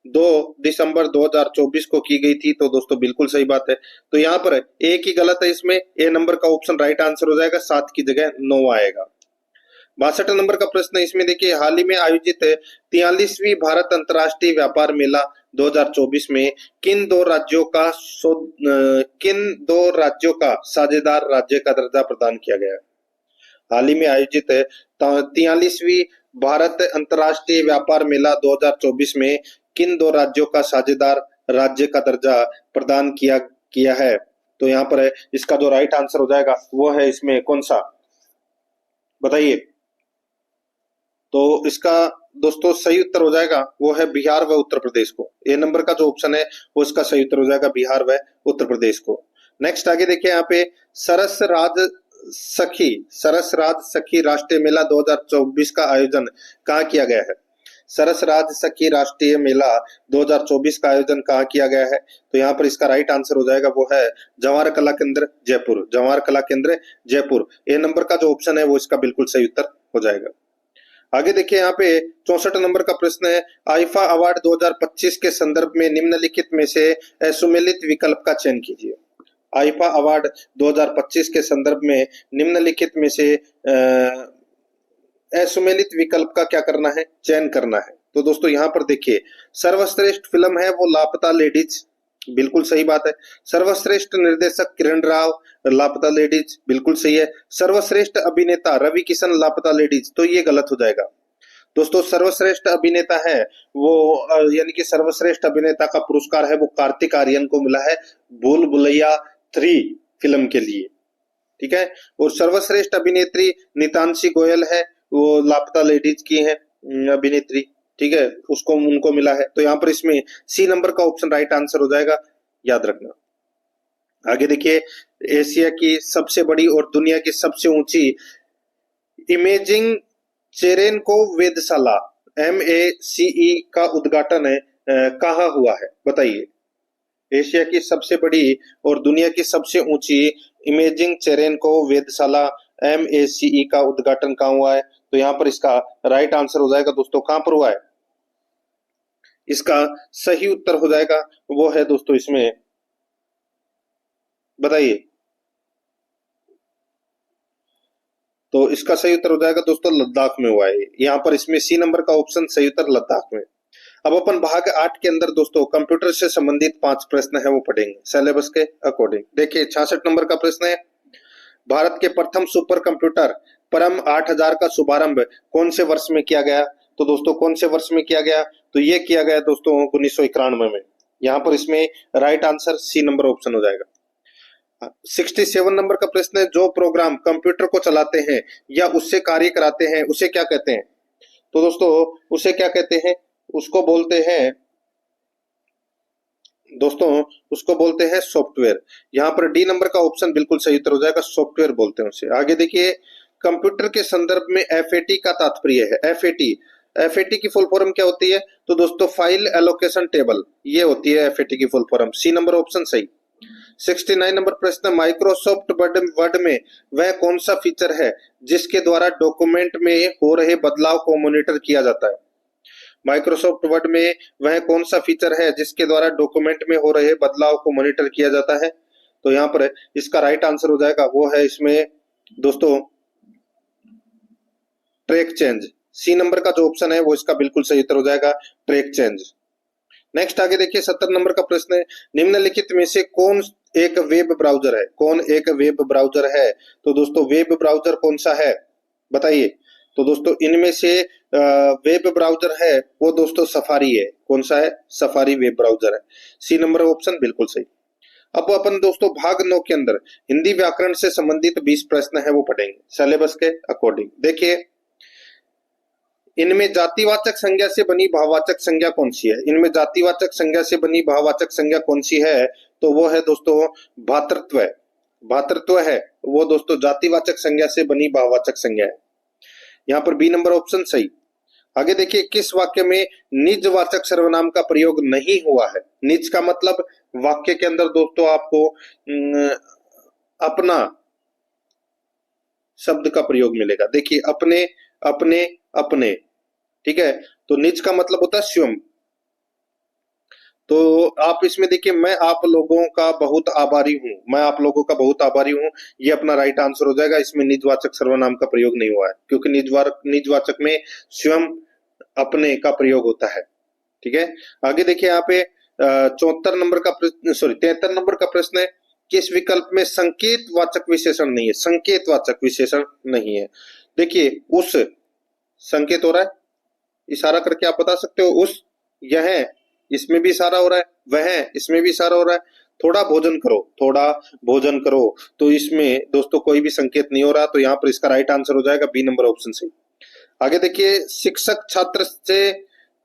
S1: 2 दिसंबर 2024 को की गई थी। तो दोस्तों बिल्कुल सही बात है। तो यहाँ पर एक ही गलत है, इसमें ए नंबर का ऑप्शन राइट आंसर हो जाएगा, 7 की जगह 9 आएगा। 62 नंबर का प्रश्न है, इसमें देखिए हाल ही में आयोजित 43वीं भारत अंतर्राष्ट्रीय व्यापार मेला 2024 में किन दो राज्यों का साझेदार राज्य का दर्जा प्रदान किया गया? हाल ही में आयोजित 43वीं भारत अंतर्राष्ट्रीय व्यापार मेला 2024 में किन 2 राज्यों का साझेदार राज्य का दर्जा प्रदान किया है? तो यहाँ पर इसका जो राइट आंसर हो जाएगा वो है इसमें कौन सा? बताइए। तो इसका दोस्तों सही उत्तर हो जाएगा वो है बिहार व उत्तर प्रदेश को। ए नंबर का जो ऑप्शन है वो इसका सही उत्तर हो जाएगा, बिहार व उत्तर प्रदेश को। नेक्स्ट आगे देखिए यहाँ पे सरस राज सखी राष्ट्रीय मेला 2024 का आयोजन कहाँ किया गया है? सरस राज सखी राष्ट्रीय मेला 2024 का आयोजन कहाँ किया गया है? तो यहाँ पर इसका राइट आंसर हो जाएगा वो है जवाहर कला केंद्र जयपुर। जवाहर कला केंद्र जयपुर। ए नंबर का जो ऑप्शन है वो इसका बिल्कुल सही उत्तर हो जाएगा। आगे देखिए यहाँ पे 64 नंबर का प्रश्न है, आईफा अवार्ड 2025 के संदर्भ में निम्नलिखित में से असुमेलित विकल्प का चयन कीजिए। आईफा अवार्ड 2025 के संदर्भ में निम्नलिखित में से असुमेलित विकल्प का क्या करना है? चयन करना है। तो दोस्तों यहाँ पर देखिए सर्वश्रेष्ठ फिल्म है वो लापता लेडीज, बिल्कुल सही बात है। सर्वश्रेष्ठ निर्देशक किरण राव, लापता लेडीज, बिल्कुल सही है। सर्वश्रेष्ठ अभिनेता रवि किशन, लापता लेडीज, तो ये गलत हो जाएगा। दोस्तों सर्वश्रेष्ठ अभिनेता है वो यानी कि सर्वश्रेष्ठ अभिनेता का पुरस्कार है वो कार्तिक आर्यन को मिला है भूल भुलैया 3 फिल्म के लिए, ठीक है। और सर्वश्रेष्ठ अभिनेत्री नितांशी गोयल है, वो लापता लेडीज की है अभिनेत्री, ठीक है, उसको उनको मिला है। तो यहाँ पर इसमें सी नंबर का ऑप्शन राइट आंसर हो जाएगा, याद रखना। आगे देखिए एशिया की सबसे बड़ी और दुनिया की सबसे ऊंची इमेजिंग चेरेनको वेधशाला MACE का उद्घाटन कहाँ हुआ है? बताइए। एशिया की सबसे बड़ी और दुनिया की सबसे ऊंची इमेजिंग चेरेनको वेधशाला MACE का उद्घाटन कहाँ हुआ है? तो यहाँ पर इसका राइट आंसर हो जाएगा दोस्तों कहाँ पर हुआ है? इसका सही उत्तर हो जाएगा वो है दोस्तों इसमें, बताइए। तो इसका सही उत्तर हो जाएगा दोस्तों लद्दाख में हुआ है। यहाँ पर इसमें सी नंबर का ऑप्शन सही उत्तर लद्दाख में। अब अपन भाग 8 के अंदर दोस्तों कंप्यूटर से संबंधित 5 प्रश्न है वो पढ़ेंगे सिलेबस के अकॉर्डिंग। देखिए 66 नंबर का प्रश्न है, भारत के प्रथम सुपर कंप्यूटर परम 8000 का शुभारंभ कौन से वर्ष में किया गया? तो दोस्तों कौन से वर्ष में किया गया? तो ये किया गया दोस्तों 1991 में। यहाँ पर इसमें right answer C number option हो जाएगा। 67 नंबर का प्रश्न है, जो प्रोग्राम कंप्यूटर को चलाते हैं या उससे कार्य कराते हैं उसे क्या कहते हैं? तो दोस्तों उसे क्या कहते हैं? उसको बोलते हैं सॉफ्टवेयर। यहाँ पर डी नंबर का ऑप्शन बिल्कुल सही उत्तर हो जाएगा, सॉफ्टवेयर बोलते हैं उसे। आगे देखिए कंप्यूटर के संदर्भ में FAT का तात्पर्य है। FAT की फुल फॉर्म क्या होती है? तो दोस्तों फाइल एलोकेशन टेबल, ये होती है FAT की full form. C number option सही। 69 नंबर प्रश्न, माइक्रोसॉफ्ट वर्ड में वह कौन सा फीचर है जिसके द्वारा डॉक्यूमेंट में हो रहे बदलाव को मॉनिटर किया जाता है? माइक्रोसॉफ्ट वर्ड में वह कौन सा फीचर है जिसके द्वारा डॉक्यूमेंट में हो रहे बदलाव को मॉनिटर किया जाता है? तो यहाँ पर इसका राइट आंसर हो जाएगा वो है इसमें दोस्तों ट्रैक चेंज। सी नंबर का जो ऑप्शन है वो इसका बिल्कुल सही उत्तर हो जाएगा, ट्रैक चेंज। नेक्स्ट आगे देखिए 70 नंबर का प्रश्न है, निम्नलिखित में से कौन एक वेब ब्राउजर है? कौन एक वेब ब्राउजर है? तो दोस्तों वेब ब्राउजर कौन सा है बताइए? तो दोस्तों इनमें से वेब ब्राउजर है वो दोस्तों सफारी है। कौन सा है? सफारी वेब ब्राउजर है। सी नंबर ऑप्शन बिल्कुल सही। अब अपन दोस्तों भाग 9 के अंदर हिंदी व्याकरण से संबंधित 20 प्रश्न है वो पढ़ेंगे सिलेबस के अकॉर्डिंग। देखिए इनमें जातिवाचक संज्ञा से बनी भाववाचक संज्ञा कौन सी है? इनमें जातिवाचक संज्ञा से बनी भाववाचक संज्ञा कौन सी है? तो वो है दोस्तों भातृत्व। भातृत्व है वो दोस्तों जातिवाचक संज्ञा से बनी भाववाचक संज्ञा है। यहाँ पर बी नंबर ऑप्शन सही। आगे देखिए किस वाक्य में निजवाचक सर्वनाम का प्रयोग नहीं हुआ है? निज का मतलब वाक्य के अंदर दोस्तों आपको अपना शब्द का प्रयोग मिलेगा। देखिए अपने अपने अपने, ठीक है, तो निज का मतलब होता है स्वयं। तो आप इसमें देखिए मैं आप लोगों का बहुत आभारी हूं, मैं आप लोगों का बहुत आभारी हूं, ये अपना राइट आंसर हो जाएगा। इसमें निजवाचक सर्वनाम का प्रयोग नहीं हुआ है क्योंकि निजवाचक में स्वयं अपने का प्रयोग होता है। ठीक है, आगे देखिए यहाँ पे 73 नंबर का प्रश्न, सॉरी 73 नंबर का प्रश्न है, किस विकल्प में संकेतवाचक विशेषण नहीं है? संकेतवाचक विशेषण नहीं है। देखिए उस संकेत हो रहा है, इशारा करके आप बता सकते हो उस, यह, इसमें भी इशारा हो रहा है, वह, इसमें भी इशारा हो रहा है, थोड़ा भोजन करो, थोड़ा भोजन करो, तो इसमें दोस्तों कोई भी संकेत नहीं हो रहा। तो यहाँ पर इसका राइट आंसर हो जाएगा बी नंबर ऑप्शन सही। आगे देखिए शिक्षक छात्र से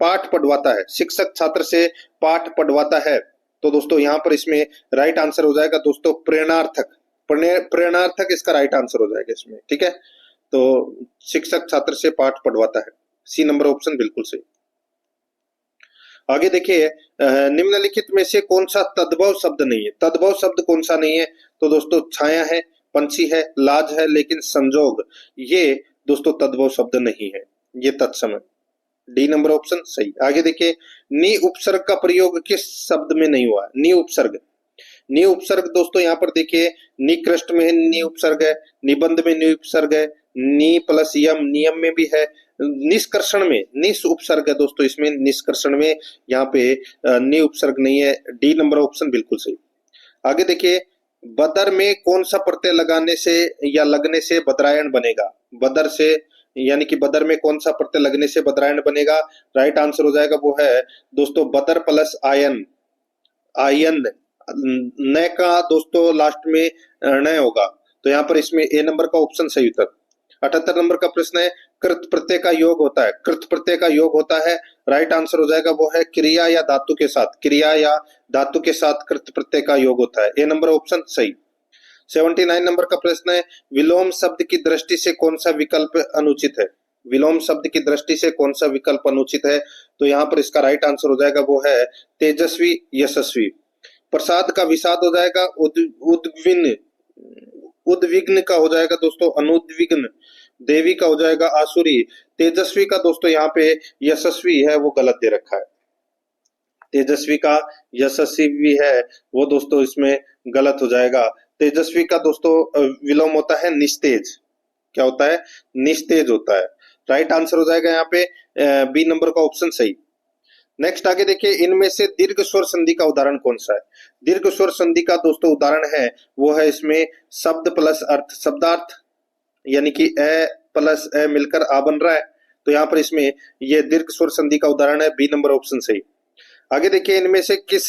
S1: पाठ पढ़वाता है, शिक्षक छात्र से पाठ पढ़वाता है, तो दोस्तों यहाँ पर इसमें राइट आंसर हो जाएगा दोस्तों प्रेरणार्थक। प्रेरणार्थक इसका राइट आंसर हो जाएगा इसमें। ठीक है, तो शिक्षक छात्र से पाठ पढ़वाता है, सी नंबर ऑप्शन बिल्कुल सही। आगे देखिए निम्नलिखित में से कौन सा तद्भव शब्द नहीं है? तद्भव शब्द कौन सा नहीं है? तो दोस्तों छाया है, पंछी है, लाज है, लेकिन संजोग, ये दोस्तों तद्भव शब्द नहीं है, ये तत्सम है। डी नंबर ऑप्शन सही। आगे देखिए नि उपसर्ग का प्रयोग किस शब्द में नहीं हुआ? नि उपसर्ग, नि उपसर्ग दोस्तों यहाँ पर देखिए निकृष्ट में नि उपसर्ग है, निबंध में नि उपसर्ग है, नि प्लस यम, नियम में भी है, निष्कर्षण में निस उपसर्ग है दोस्तों, इसमें निष्कर्षण में यहाँ पे नि उपसर्ग नहीं है। डी नंबर ऑप्शन बिल्कुल सही। आगे देखिए बदर में कौन सा प्रत्यय लगाने से या लगने से बदरायण बनेगा? बदर से यानी कि बदर में कौन सा प्रत्यय लगने से बदरायण बनेगा? राइट आंसर हो जाएगा वो है दोस्तों बदर प्लस आयन। आयन न का दोस्तों लास्ट में न होगा, तो यहाँ पर इसमें ए नंबर का ऑप्शन सही उत्तर। 78 नंबर का प्रश्न है कृत प्रत्यय का योग होता है, कृत प्रत्यय का योग होता है, राइट आंसर हो जाएगा वो है क्रिया या धातु के साथ, क्रिया या धातु के साथ कृत प्रत्यय का योग होता है, ए नंबर ऑप्शन सही। 79 नंबर का प्रश्न है विलोम शब्द की दृष्टि से कौन सा विकल्प अनुचित है? विलोम शब्द की दृष्टि से कौन सा विकल्प अनुचित है? तो यहाँ पर इसका राइट आंसर हो जाएगा वो है तेजस्वी यशस्वी। प्रसाद का विषाद हो जाएगा उद्विग्न, उद्विग्न का हो जाएगा दोस्तों अनुद्विग्न, देवी का हो जाएगा आसुरी, तेजस्वी का दोस्तों यहाँ पे यशस्वी है वो गलत दे रखा है, तेजस्वी का यशस्वी भी है वो दोस्तों इसमें गलत हो जाएगा। तेजस्वी का दोस्तों विलोम होता है निस्तेज, क्या होता है? निस्तेज होता है। राइट आंसर हो जाएगा यहाँ पे बी नंबर का ऑप्शन सही। नेक्स्ट आगे देखिए इनमें से दीर्घ स्वर संधि का उदाहरण कौन सा है? दीर्घ स्वर संधि का दोस्तों उदाहरण है वो है इसमें शब्द प्लस अर्थ, शब्दार्थ, यानी कि ए प्लस ए मिलकर आ बन रहा है, तो यहाँ पर इसमें ये दीर्घ स्वर संधि का उदाहरण है, बी नंबर ऑप्शन सही। आगे देखिए इनमें से किस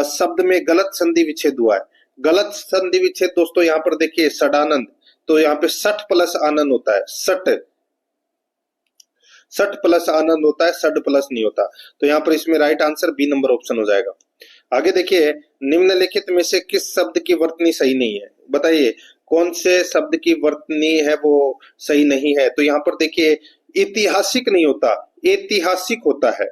S1: शब्द में गलत संधि विच्छेद हुआ है? गलत संधि विच्छेद दोस्तों यहाँ पर देखिए सडानंद, तो यहाँ पे सठ प्लस आनंद होता है, सठ, सठ प्लस आनंद होता है, सड प्लस नहीं होता, तो यहाँ पर इसमें right answer B number option हो जाएगा। आगे देखिए निम्नलिखित में से किस शब्द की वर्तनी सही नहीं है? बताइए कौन से शब्द की वर्तनी है वो सही नहीं है? तो यहाँ पर देखिए ऐतिहासिक नहीं होता, ऐतिहासिक होता है,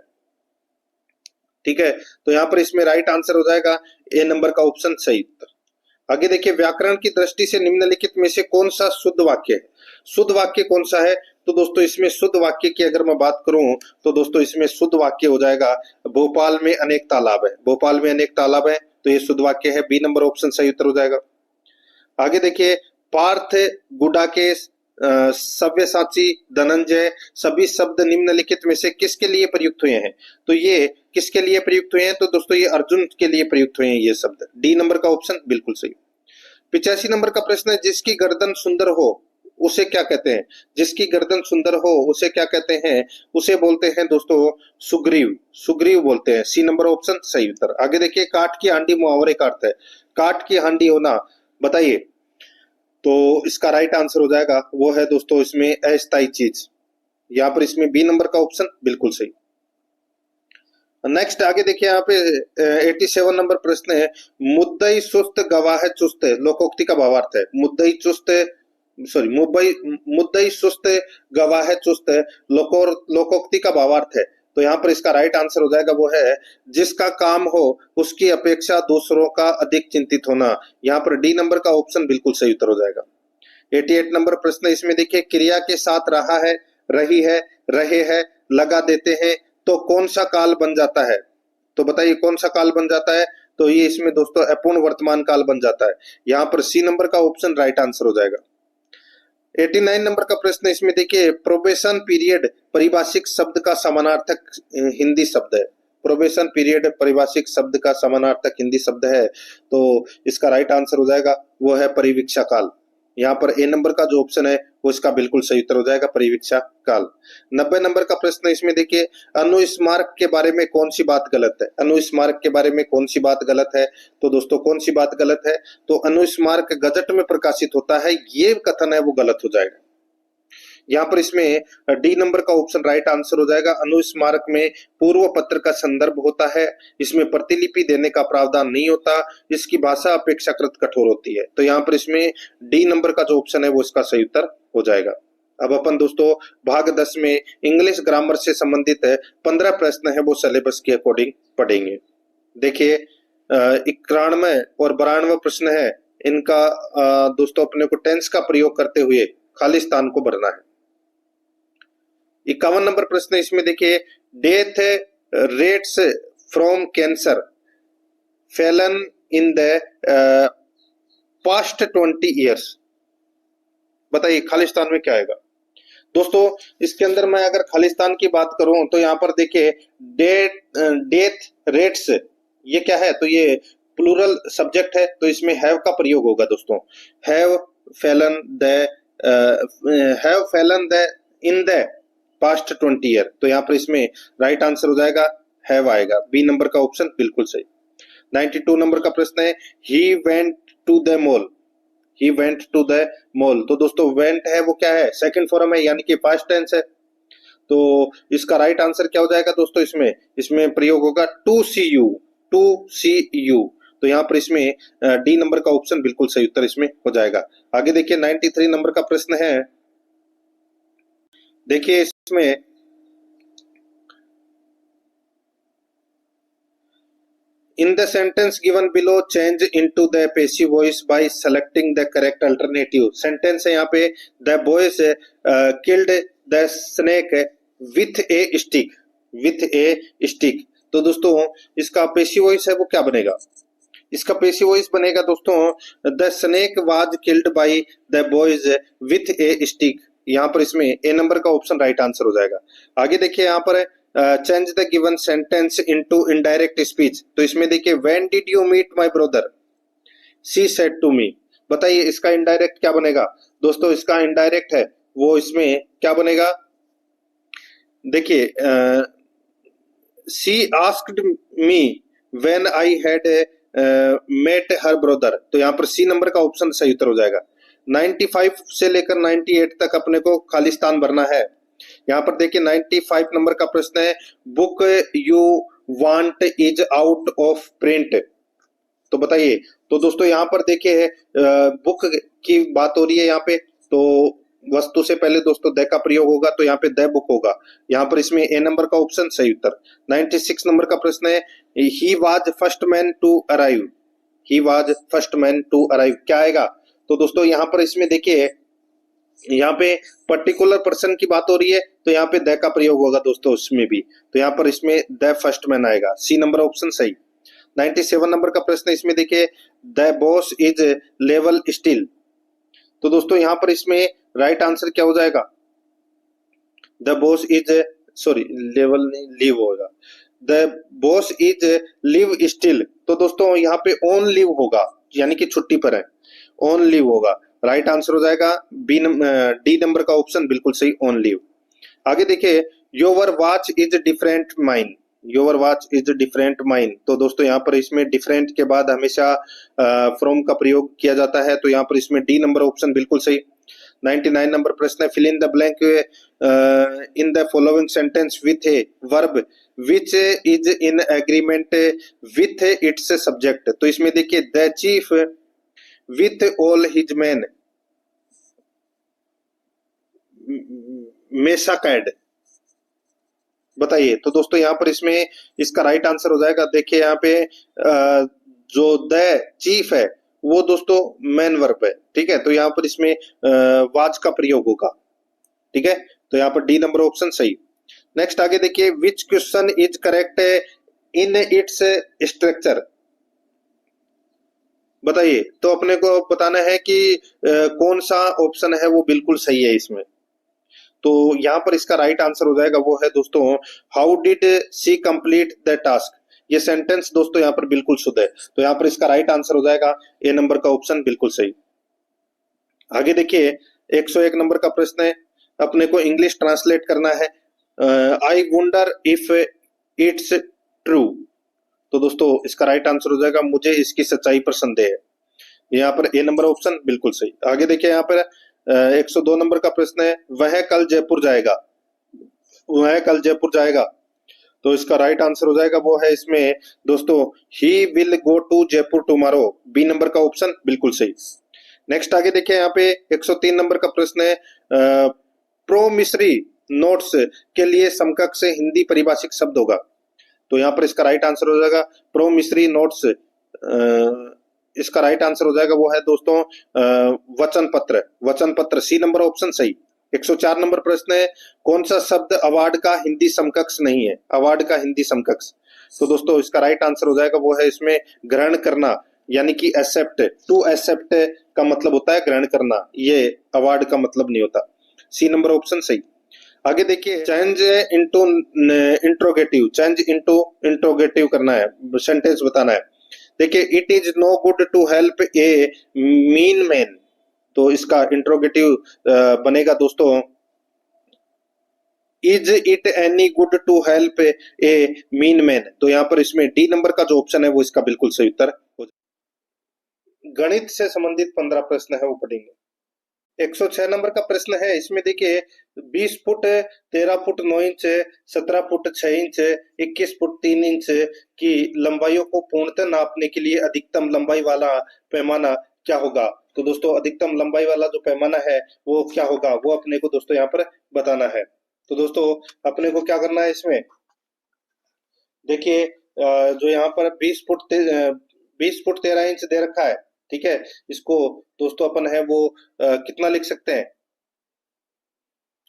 S1: ठीक है, तो यहाँ पर इसमें राइट आंसर हो जाएगा ए नंबर का ऑप्शन सही उत्तर। आगे देखिए, व्याकरण की दृष्टि से निम्नलिखित में से कौन सा शुद्ध वाक्य है? शुद्ध वाक्य कौन सा है? तो दोस्तों इसमें शुद्ध वाक्य की अगर मैं बात करूं तो दोस्तों इसमें शुद्ध वाक्य हो जाएगा भोपाल में अनेक तालाब है। भोपाल में अनेक तालाब है, तो ये शुद्ध वाक्य है, बी नंबर ऑप्शन सही उत्तर हो जाएगा। आगे देखिए, पार्थ, गुडाकेश, सव्यसाची, धनंजय सभी शब्द निम्नलिखित में से किसके लिए प्रयुक्त हुए हैं? तो ये किसके लिए प्रयुक्त हुए हैं? तो दोस्तों ये अर्जुन के लिए प्रयुक्त हुए हैं ये शब्द। डी नंबर का ऑप्शन बिल्कुल सही। 85 नंबर का प्रश्न है, जिसकी गर्दन सुंदर हो उसे क्या कहते हैं? जिसकी गर्दन सुंदर हो उसे क्या कहते हैं? उसे बोलते हैं दोस्तों सुग्रीव। सुग्रीव बोलते हैं, सी नंबर ऑप्शन सही उत्तर। आगे देखिए, काठ की हांडी मुहावरे का अर्थ है। काठ की हांडी होना, बताइए, तो इसका राइट आंसर हो जाएगा वो है दोस्तों इसमें अस्थायी चीज। यहाँ पर इसमें बी नंबर का ऑप्शन बिल्कुल सही। नेक्स्ट आगे देखिए, यहाँ पे 87 नंबर प्रश्न है, मुद्दई सुस्त गवाह चुस्त लोकोक्ति का भावार्थ है। मुद्दई सुस्त गवाह चुस्त लोकोक्ति का भावार्थ है। तो यहाँ पर इसका राइट आंसर हो जाएगा वो है, जिसका काम हो उसकी अपेक्षा दूसरों का अधिक चिंतित होना। यहाँ पर डी नंबर का ऑप्शन बिल्कुल सही उत्तर हो जाएगा। 88 नंबर प्रश्न, इसमें देखिए, क्रिया के साथ रहा है, रही है, रहे हैं, लगा देते हैं तो कौन सा काल बन जाता है? तो बताइए कौन सा काल बन जाता है? तो ये इसमें दोस्तों अपूर्ण वर्तमान काल बन जाता है। यहाँ पर सी नंबर का ऑप्शन राइट आंसर हो जाएगा। 89 नंबर का प्रश्न, इसमें देखिए, प्रोबेशन पीरियड पारिभाषिक शब्द का समानार्थक हिंदी शब्द है। प्रोबेशन पीरियड पारिभाषिक शब्द का समानार्थक हिंदी शब्द है, तो इसका राइट आंसर हो जाएगा वो है परिवीक्षा काल। यहाँ पर ए नंबर का जो ऑप्शन है वो इसका बिल्कुल सही उत्तर हो जाएगा, परिवीक्षा काल। 90 नंबर का प्रश्न, इसमें देखिए, अनुस्मारक के बारे में कौन सी बात गलत है? अनुस्मारक के बारे में कौन सी बात गलत है? तो दोस्तों कौन सी बात गलत है? तो अनुस्मारक गजट में प्रकाशित होता है, ये कथन है वो गलत हो जाएगा। यहाँ पर इसमें डी नंबर का ऑप्शन राइट आंसर हो जाएगा। अनुस्मारक में पूर्व पत्र का संदर्भ होता है, इसमें प्रतिलिपि देने का प्रावधान नहीं होता, इसकी भाषा अपेक्षाकृत कठोर होती है। तो यहाँ पर इसमें डी नंबर का जो ऑप्शन है वो इसका सही उत्तर हो जाएगा। अब अपन दोस्तों भाग 10 में इंग्लिश ग्रामर से संबंधित 15 प्रश्न है वो सिलेबस के अकॉर्डिंग पढ़ेंगे। देखिए, 91 और 92 प्रश्न है, इनका दोस्तों अपने को टेंस का प्रयोग करते हुए खाली स्थान को भरना है। 51 नंबर प्रश्न, इसमें देखिए, death rates from cancer Fallon in the past 20 years. बताइए खालिस्तान में क्या आएगा? दोस्तों इसके अंदर मैं अगर खालिस्तान की बात करूं तो यहाँ पर देखिए, डेथ रेट्स, ये क्या है? तो ये प्लूरल सब्जेक्ट है, तो इसमें हैव का प्रयोग होगा दोस्तों। Have Fallon the in the past 20 year, तो यहाँ पर इसमें राइट आंसर हो जाएगा हैव आएगा, बी नंबर का ऑप्शन बिल्कुल सही। 92 नंबर का प्रश्न है, he went to the mall. He went to the mall, तो दोस्तों वेंट है वो क्या है? सेकंड फॉर्म है, यानी कि पास्ट टेंस है। तो इसका राइट आंसर क्या हो जाएगा दोस्तों? इसमें प्रयोग होगा टू सी यू। तो यहाँ पर इसमें डी नंबर का ऑप्शन बिल्कुल सही उत्तर इसमें हो जाएगा। आगे देखिए, 93 नंबर का प्रश्न है, देखिए इसमें in the sentence given below change into the passive voice by selecting the correct alternative। sentence है यहाँ पे, the boys killed the snake with a stick। तो दोस्तों इसका passive voice है वो क्या बनेगा? इसका passive voice बनेगा दोस्तों, the snake was killed by the boys with a stick। यहाँ पर इसमें ए नंबर का ऑप्शन राइट आंसर हो जाएगा। आगे देखिए, यहाँ पर change the given sentence into indirect speech, तो इसमें देखिए, when did you meet my brother she said to me. बताइए इसका इनडायरेक्ट क्या बनेगा? दोस्तों इसका इनडायरेक्ट है वो इसमें क्या बनेगा? देखिए, she asked me when I had met her brother, तो यहाँ पर सी नंबर का ऑप्शन सही उत्तर हो जाएगा। 95 से लेकर 98 तक अपने को खालिस्तान भरना है। यहाँ पर देखिए, 95 नंबर का प्रश्न है, book you want is out of print. तो बताइए, तो दोस्तों यहाँ पर देखिए बुक की बात हो रही है यहाँ पे, तो वस्तु से पहले दोस्तों द का प्रयोग होगा, तो यहाँ पे द बुक होगा। यहाँ पर इसमें ए नंबर का ऑप्शन सही उत्तर। 96 नंबर का प्रश्न है, he was first man to arrive. He was first man to arrive क्या आएगा? तो दोस्तों यहाँ पर इसमें देखिए, यहाँ पे पर्टिकुलर पर्सन की बात हो रही है, तो यहाँ पे द का प्रयोग होगा दोस्तों उसमें भी, तो यहाँ पर इसमें द फर्स्ट मैन आएगा। सी नंबर ऑप्शन सही। 97 नंबर का प्रश्न है, इसमें देखिए the boss is level still. तो दोस्तों यहाँ पर इसमें राइट आंसर क्या हो जाएगा? The boss is, sorry level नहीं, लीव होगा। The boss is live still. तो दोस्तों यहाँ पे ऑन लीव होगा, यानी कि छुट्टी पर है, ऑन लीव होगा। राइट आंसर हो जाएगा डी नंबर का ऑप्शन बिल्कुल सही, ऑन लीव। आगे देखिए, your watch is different mine. Your watch is different mine. तो दोस्तों यहाँ पर इसमें डिफरेंट के बाद हमेशा फ्रॉम का प्रयोग किया जाता है, तो यहाँ पर इसमें डी नंबर ऑप्शन बिल्कुल सही। 99 नंबर प्रश्न है, fill in the blank in the following sentence with a verb which is in agreement with its subject. तो इसमें देखिए the chief with all his man मेसाकैड। बताइए। तो दोस्तों यहाँ पर इसमें इसका राइट आंसर हो जाएगा, देखिए यहाँ पे जो द चीफ है वो दोस्तों मैन वर्ब है, ठीक है, तो यहाँ पर इसमें वाज का प्रयोग होगा, ठीक है, तो यहाँ पर डी नंबर ऑप्शन सही। नेक्स्ट आगे देखिए, which question is correct in its structure. बताइए। तो अपने को बताना है कि कौन सा ऑप्शन है वो बिल्कुल सही है इसमें। तो यहाँ पर इसका राइट आंसर हो जाएगा, वो है दोस्तों how did she complete the task. ये सेंटेंस दोस्तों यहाँ पर बिल्कुल शुद्ध है, तो यहाँ पर इसका राइट आंसर हो जाएगा ए नंबर का ऑप्शन बिल्कुल सही। आगे देखिए, 101 नंबर का प्रश्न है, अपने को इंग्लिश ट्रांसलेट करना है। I wonder if it's true. तो दोस्तों इसका राइट आंसर हो जाएगा, मुझे इसकी सच्चाई पर संदेह है। यहाँ पर ए नंबर ऑप्शन बिल्कुल सही। आगे देखिए, यहाँ पर 102 नंबर का प्रश्न है, वह कल जयपुर जाएगा। वह कल जयपुर जाएगा। तो इसका राइट आंसर हो जाएगा, वो है इसमें दोस्तों he will go to Jaipur tomorrow. B number का ऑप्शन बिल्कुल सही। नेक्स्ट आगे देखिए, यहाँ पे 103 नंबर का प्रश्न है, प्रोमिसरी नोट्स के लिए समकक्ष हिंदी परिभाषिक शब्द होगा। तो यहाँ पर इसका राइट आंसर हो जाएगा प्रोमिसरी नोट्स। इसका राइट आंसर हो जाएगा, वो है दोस्तों वचन पत्र। वचन पत्र, सी नंबर ऑप्शन सही। 104 नंबर प्रश्न है, कौन सा शब्द अवार्ड का हिंदी समकक्ष नहीं है? अवार्ड का हिंदी समकक्ष। तो दोस्तों इसका राइट आंसर हो जाएगा, वो है इसमें ग्रहण करना, यानी कि एक्सेप्ट। टू एक्सेप्ट का मतलब होता है ग्रहण करना, ये अवार्ड का मतलब नहीं होता। सी नंबर ऑप्शन सही। आगे देखिए, change into interrogative. Change into interrogative करना है, सेंटेंस बताना है। देखिए, it is no good to help a mean man. तो इसका इंट्रोगेटिव बनेगा दोस्तों, is it any good to help a mean man. तो यहाँ पर इसमें डी नंबर का जो ऑप्शन है वो इसका बिल्कुल सही उत्तर हो जाएगा। गणित से संबंधित 15 प्रश्न है वो पढ़ेंगे। 106 नंबर का प्रश्न है, इसमें देखिए 20 foot 13 foot 9 inch 17 foot 6 inch 21 foot 3 inch की लंबाइयों को पूर्णतः नापने के लिए अधिकतम लंबाई वाला पैमाना क्या होगा? तो दोस्तों अधिकतम लंबाई वाला जो पैमाना है वो क्या होगा, वो अपने को दोस्तों यहाँ पर बताना है। तो दोस्तों अपने को क्या करना है इसमें, देखिए जो यहाँ पर 20 फुट 13 इंच दे रखा है, ठीक है, इसको दोस्तों अपन है वो कितना लिख सकते हैं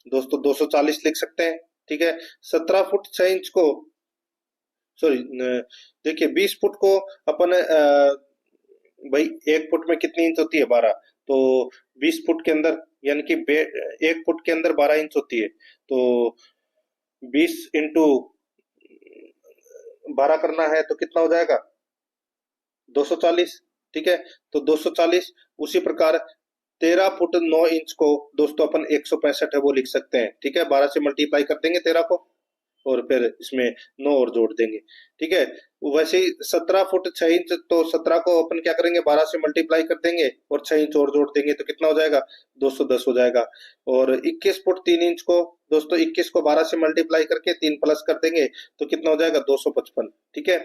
S1: दोस्तों? 240 लिख सकते हैं, ठीक है। 17 फुट 6 इंच को, सॉरी देखिए 20 फुट को अपन भाई 1 फुट में कितनी इंच होती है? 12। तो 20 फुट के अंदर यानी कि 1 फुट के अंदर 12 इंच होती है, तो 20 इंटू 12 करना है तो कितना हो जाएगा? 240, ठीक है। तो 240, उसी प्रकार 13 फुट 9 इंच को दोस्तों अपन 165 है वो लिख सकते हैं, ठीक है। 12 से मल्टीप्लाई कर देंगे 13 को और फिर इसमें 9 और जोड़ देंगे, ठीक है। वैसे ही 17 फुट 6 इंच, तो 17 को अपन क्या करेंगे 12 से मल्टीप्लाई कर देंगे और 6 इंच और जोड़ देंगे, तो कितना हो जाएगा? 210 हो जाएगा। और 21 फुट 3 इंच को दोस्तों 21 को 12 से मल्टीप्लाई करके 3 प्लस कर देंगे तो कितना हो जाएगा? 255, ठीक है।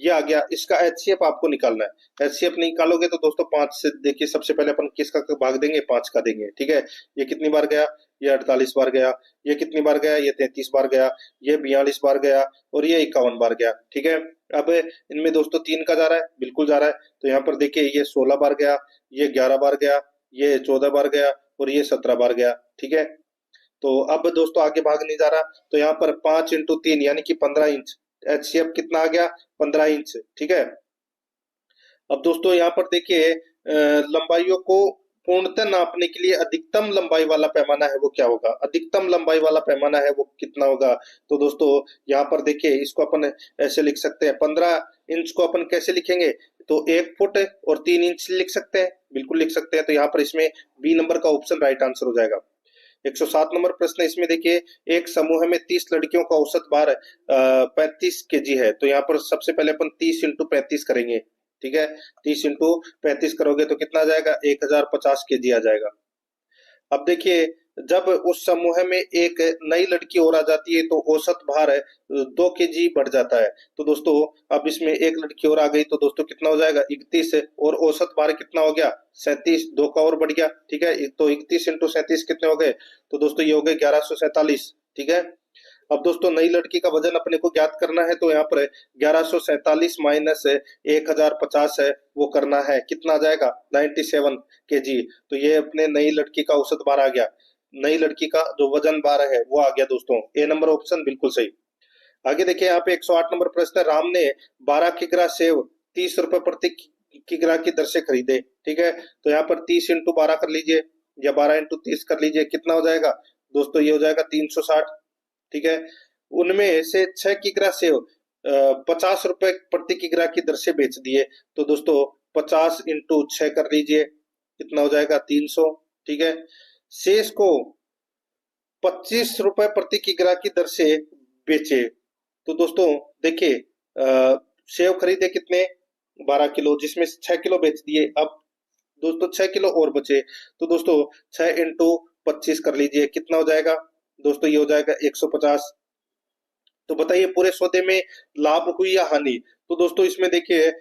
S1: ये आ गया, इसका एचसीएफ आपको निकालना है। एचसीएफ निकालोगे तो दोस्तों 5 से देखिए, सबसे पहले अपन किसका भाग देंगे, 5 का देंगे, ठीक है। ये कितनी बार गया, ये 48 बार गया। ये कितनी बार गया, ये 33 बार गया। ये 42 बार गया और ये 51 बार गया, ठीक है। अब इनमें दोस्तों 3 का जा रहा है, बिल्कुल जा रहा है। तो यहाँ पर देखिए ये 16 बार गया, ये 11 बार गया, ये 14 बार गया और ये 17 बार गया, ठीक है। तो अब दोस्तों आगे भाग नहीं जा रहा, तो यहाँ पर 5 इंटू 3 यानी कि 15 इंच। एचसीएफ कितना आ गया, 15 इंच, ठीक है। अब दोस्तों यहाँ पर देखिए लंबाइयों को पूर्णतः नापने के लिए अधिकतम लंबाई वाला पैमाना है वो क्या होगा, अधिकतम लंबाई वाला पैमाना है वो कितना होगा। तो दोस्तों यहाँ पर देखिए, इसको अपन ऐसे लिख सकते हैं, 15 इंच को अपन कैसे लिखेंगे, तो 1 फुट और 3 इंच लिख सकते हैं, बिल्कुल लिख सकते हैं। तो यहाँ पर इसमें बी नंबर का ऑप्शन राइट आंसर हो जाएगा। 107 नंबर प्रश्न, इसमें देखिए एक समूह में 30 लड़कियों का औसत भार 35 केजी है। तो यहाँ पर सबसे पहले अपन 30 इंटू 35 करेंगे, ठीक है। 30 इंटू 35 करोगे तो कितना आ जाएगा, 1050 केजी आ जाएगा। अब देखिए, जब उस समूह में एक नई लड़की और आ जाती है तो औसत भार 2 केजी बढ़ जाता है। तो दोस्तों अब इसमें एक लड़की और आ गई तो दोस्तों कितना हो जाएगा, 31, और औसत भार कितना हो गया, 37, 2 का और बढ़ गया, ठीक है। तो 31 इंटू 37 कितने हो गए, तो दोस्तों ये हो गए 1147, ठीक है। अब दोस्तों नई लड़की का वजन अपने को ज्ञात करना है, तो यहाँ पर 1147 माइनस 1050 है वो करना है, कितना आ जाएगा, 97 केजी। तो ये अपने नई लड़की का औसत भार आ गया, नई लड़की का जो वजन भार है वो आ गया दोस्तों। ए नंबर ऑप्शन बिल्कुल सही। आगे देखिए, यहाँ पे 108 नंबर प्रश्न है, राम ने 12 किग्रा सेव 30 रुपए प्रति किग्रा की दर से खरीदे, ठीक है। तो यहाँ पर 30 इंटू 12 कर लीजिए या 12 इंटू 30 कर लीजिए, कितना हो जाएगा दोस्तों, ये हो जाएगा 360, ठीक है। उनमें से 6 किग्रा सेव 50 रुपए प्रति किग्रा की दर से बेच दिए। तो दोस्तों 50 इंटू 6 कर लीजिए, कितना हो जाएगा, 300, ठीक है। शेष को 25 रुपए प्रति किग्रा की दर से बेचे। तो दोस्तों देखिए, सेव खरीदे कितने, 12 किलो, जिसमें 6 किलो बेच दिए। अब दोस्तों 6 किलो और बचे, तो दोस्तों 6 इंटू 25 कर लीजिए, कितना हो जाएगा दोस्तों, ये हो जाएगा 150। तो बताइए पूरे सौदे में लाभ हुई या हानि। तो दोस्तों इसमें देखिए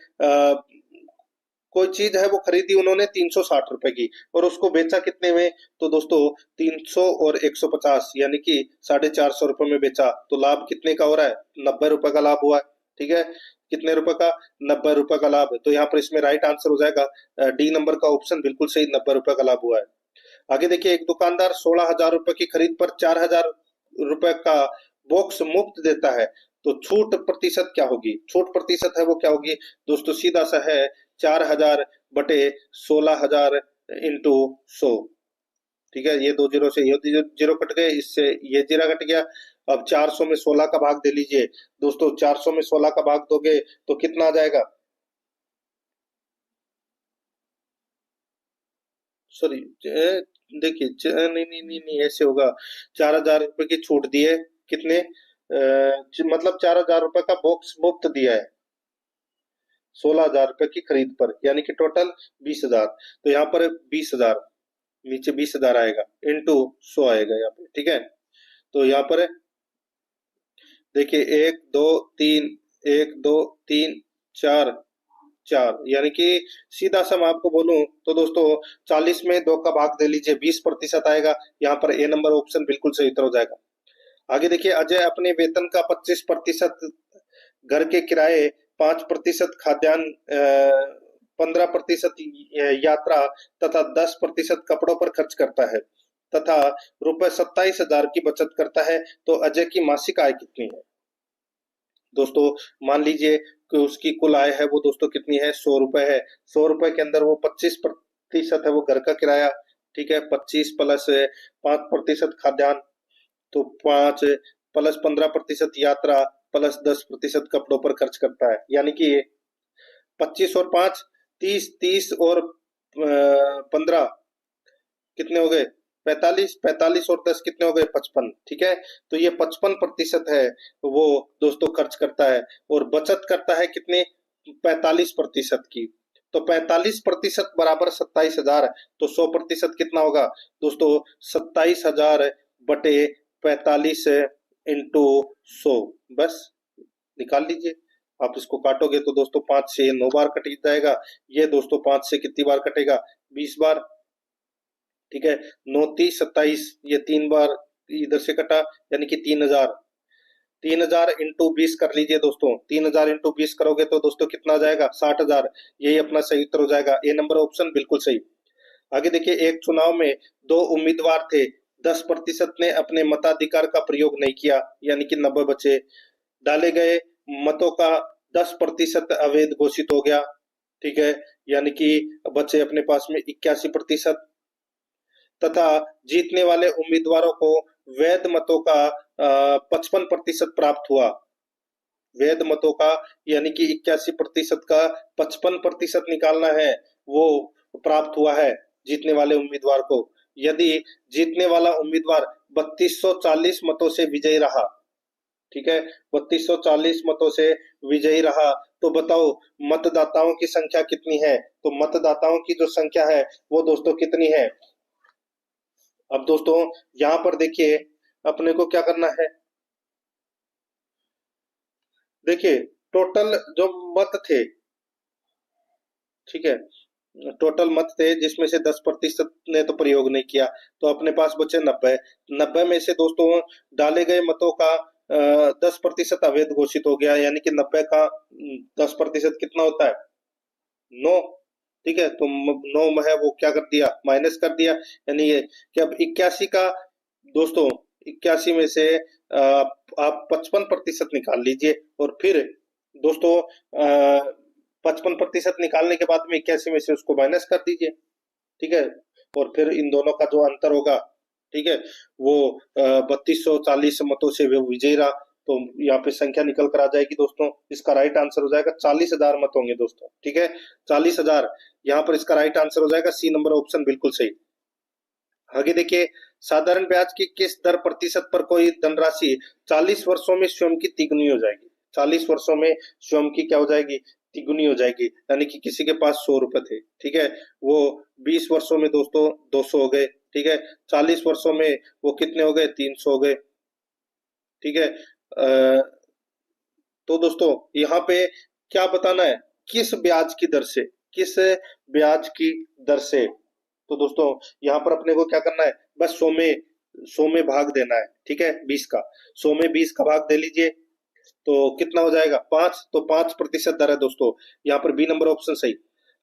S1: कोई चीज है वो खरीदी उन्होंने 360 रुपए की और उसको बेचा कितने में, तो दोस्तों 300 और 150 यानी कि 450 रुपए में बेचा। तो लाभ कितने का हो रहा है, 90 रुपए का लाभ हुआ है, ठीक है। कितने रुपए का, 90 रुपए का लाभ। तो यहाँ पर इसमें राइट आंसर हो जाएगा डी नंबर का ऑप्शन बिल्कुल सही, 90 रुपए का लाभ हुआ है। आगे देखिए, एक दुकानदार 16,000 रुपए की खरीद पर 4,000 रुपए का बॉक्स मुफ्त देता है, तो छूट प्रतिशत क्या होगी, छूट प्रतिशत है वो क्या होगी दोस्तों, सीधा सा है 4,000 बटे 16,000 इंटू 100, ठीक है। ये 2 जीरो से ये जीरो कट गए, इससे ये जीरो कट गया। अब 400 में 16 का भाग दे लीजिए दोस्तों, 400 में 16 का भाग दोगे तो कितना आ जाएगा, सॉरी देखिए नहीं नहीं नहीं नहीं ऐसे होगा, 4,000 रुपए की छूट दी है, कितने मतलब 4,000 रुपए का बॉक्स मुफ्त दिया है 16,000 रुपए की खरीद पर, यानी कि टोटल 20,000। तो यहाँ पर 20,000, नीचे 20,000 आएगा, इंटू 100 आएगा यहाँ पे, ठीक है। तो यहाँ पर देखिए 1 2 3, 1 2 3 4, 4 यानी कि सीधा सा मैं आपको बोलूं तो दोस्तों 40 में 2 का भाग दे लीजिए, 20% आएगा। यहाँ पर ए नंबर ऑप्शन बिल्कुल सही उत्तर हो जाएगा। आगे देखिए, अजय अपने वेतन का 25%, घर के किराए 5%, खाद्यान्न 15% यात्रा तथा 10% कपड़ों पर खर्च करता है तथा रुपए 27,000 की बचत करता है, तो अजय की मासिक आय कितनी है। दोस्तों मान लीजिए कि उसकी कुल आय है वो दोस्तों कितनी है, 100 रुपए है। 100 रुपए के अंदर वो 25% है वो घर का किराया, ठीक है, 25 प्लस 5% खाद्यान्न, तो 5 प्लस 15% यात्रा प्लस 10% कपड़ों पर खर्च करता है, यानी कि 25 और 5 30, 30 और 15 कितने हो गए, 45, 45 और 10 कितने हो गए, 55, ठीक है। तो ये 55% है वो दोस्तों खर्च करता है और बचत करता है कितने, 45% की। तो 45% बराबर 27,000, तो 100% कितना होगा दोस्तों, 27,000 बटे 45 इंटू 100, बस निकाल लीजिए। आप इसको काटोगे तो दोस्तों 5 से 9 बार कट जाएगा। ये दोस्तों 5 से कितनी बार कटेगा? 20 बार। ठीक है, 9 30 27, ये 3 बार इधर से कटा, यानी कि 3000। 3000 इंटू 20 कर लीजिए दोस्तों। 3000 इंटू 20 करोगे तो दोस्तों कितना आ जाएगा? 60,000। यही अपना सही उत्तर हो जाएगा, ए नंबर ऑप्शन बिल्कुल सही। आगे देखिए, एक चुनाव में 2 उम्मीदवार थे, 10% ने अपने मताधिकार का प्रयोग नहीं किया, यानी कि 90 बचे। डाले गए मतों का 10% अवैध घोषित हो गया। ठीक है, यानी कि बचे अपने पास में 81%। तथा जीतने वाले उम्मीदवारों को वैध मतों का 55% प्राप्त हुआ। वैध मतों का, यानी कि 81% का 55% निकालना है, वो प्राप्त हुआ है जीतने वाले उम्मीदवार को। यदि जीतने वाला उम्मीदवार 3240 मतों से विजयी रहा, ठीक है, 3240 मतों से विजयी रहा, तो बताओ मतदाताओं की संख्या कितनी है? तो मतदाताओं की जो संख्या है वो दोस्तों कितनी है? अब दोस्तों यहाँ पर देखिए, अपने को क्या करना है, देखिए टोटल जो मत थे, ठीक है, टोटल मत थे जिसमें से 10% ने तो प्रयोग नहीं किया, तो अपने पास बचे 90। 90 में से दोस्तों डाले गए मतों का 10% अवैध घोषित हो गया, यानी कि 90 का 10% कितना होता है? 9। ठीक है, तो 9 में है वो क्या कर दिया? माइनस कर दिया, यानी ये कि अब 81 का दोस्तों, 81 में से आप 55% निकाल लीजिए, और फिर दोस्तों 55% निकालने के बाद में 81 में से उसको माइनस कर दीजिए। ठीक है, और फिर इन दोनों का जो अंतर होगा, ठीक है, वो 3240 मतों से वो विजयी रहा। तो यहाँ पे संख्या निकल कर आ जाएगी दोस्तों। इसका राइट आंसर हो जाएगा 40,000 मत होंगे दोस्तों। ठीक है, 40,000। यहाँ पर इसका राइट आंसर हो जाएगा सी नंबर ऑप्शन बिल्कुल सही। आगे देखिए, साधारण ब्याज की किस दर प्रतिशत पर कोई धनराशि 40 वर्षों में स्वयं की तिगुनी हो जाएगी? 40 वर्षों में स्वयं की क्या हो जाएगी? तिगुनी हो जाएगी। यानी कि किसी के पास 100 रुपए थे, ठीक है, वो 20 वर्षों में दोस्तों 200 हो गए। ठीक है, 40 वर्षों में वो कितने हो गए? 300 हो गए। ठीक है, तो दोस्तों यहाँ पे क्या बताना है? किस ब्याज की दर से, किस ब्याज की दर से। तो दोस्तों यहाँ पर अपने को क्या करना है? बस 100 में भाग देना है। ठीक है, 20 का, 100 में 20 का भाग दे लीजिए, तो कितना हो जाएगा? 5। तो 5% दर है दोस्तों। यहाँ पर बी नंबर ऑप्शन सही।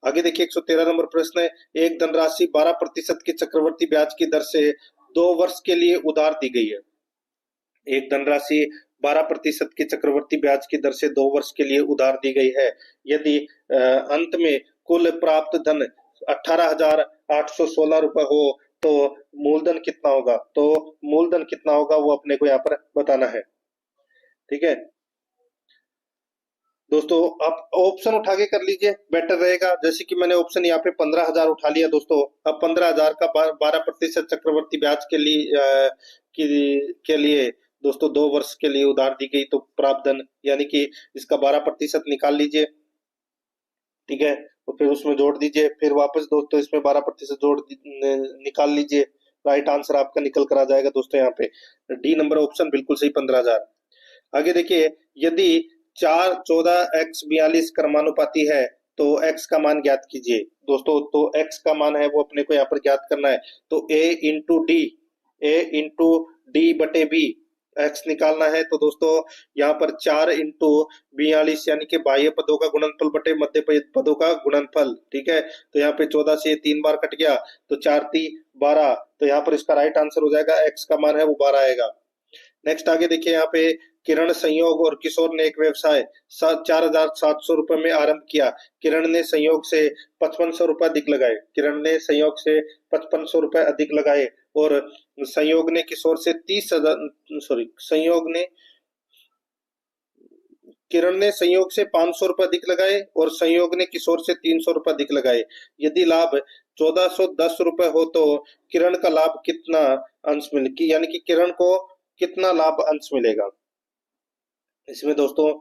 S1: आगे देखिए, 113 नंबर प्रश्न है, एक धनराशि 12% की चक्रवर्ती ब्याज की दर से 2 वर्ष के लिए उधार दी गई है। एक धनराशि 12% की चक्रवर्ती ब्याज की दर से 2 वर्ष के लिए उधार दी गई है। यदि अंत में कुल प्राप्त धन 18,816 रुपए हो, तो मूलधन कितना होगा? तो मूलधन कितना होगा वो अपने को यहाँ पर बताना है। ठीक है दोस्तों, आप ऑप्शन उठा के कर लीजिए, बेटर रहेगा। जैसे कि मैंने ऑप्शन यहाँ पे 15,000 उठा लिया दोस्तों। अब 15,000 का 12% चक्रवर्ती ब्याज के लिए के लिए दोस्तों 2 वर्ष के लिए उधार दी गई, तो प्राप्त धन, यानी कि इसका 12% निकाल लीजिए। ठीक है, तो फिर उसमें जोड़ दीजिए, फिर वापस दोस्तों इसमें 12% निकाल लीजिए। राइट आंसर आपका निकल कर आ जाएगा दोस्तों यहाँ पे डी नंबर ऑप्शन बिल्कुल सही, 15,000। आगे देखिए, यदि 4 14 x 42 क्रमानुपाती है, तो x का मान ज्ञात कीजिए दोस्तों। तो x का मान है वो अपने को यहाँ पर ज्ञात करना है। तो a इंटू डी x निकालना है। तो दोस्तों यहाँ पर 4 इंटू 42, यानी कि बाह्य पदों का गुणनफल बटे मध्य पदों का गुणनफल। ठीक है, तो यहाँ पे 14 से 3 बार कट गया, तो 4 3 12। तो यहाँ पर इसका राइट आंसर हो जाएगा, x का मान है वो 12 आएगा। नेक्स्ट आगे देखिए, यहाँ पे किरण, संयोग और किशोर ने एक व्यवसाय 4,700 रुपए में आरंभ किया। किरण ने संयोग से 5500 रुपए अधिक लगाए। किरण ने संयोग से 5500 रुपए अधिक लगाए, और संयोग ने किशोर से 30,000, सॉरी, संयोग ने, किरण ने संयोग से 500 रुपए अधिक लगाए, और संयोग ने किशोर से 300 रुपए अधिक लगाए। यदि लाभ 1410 रुपए हो, तो किरण का लाभ कितना अंश मिले, यानी कि किरण को कितना लाभ अंश मिलेगा? इसमें दोस्तों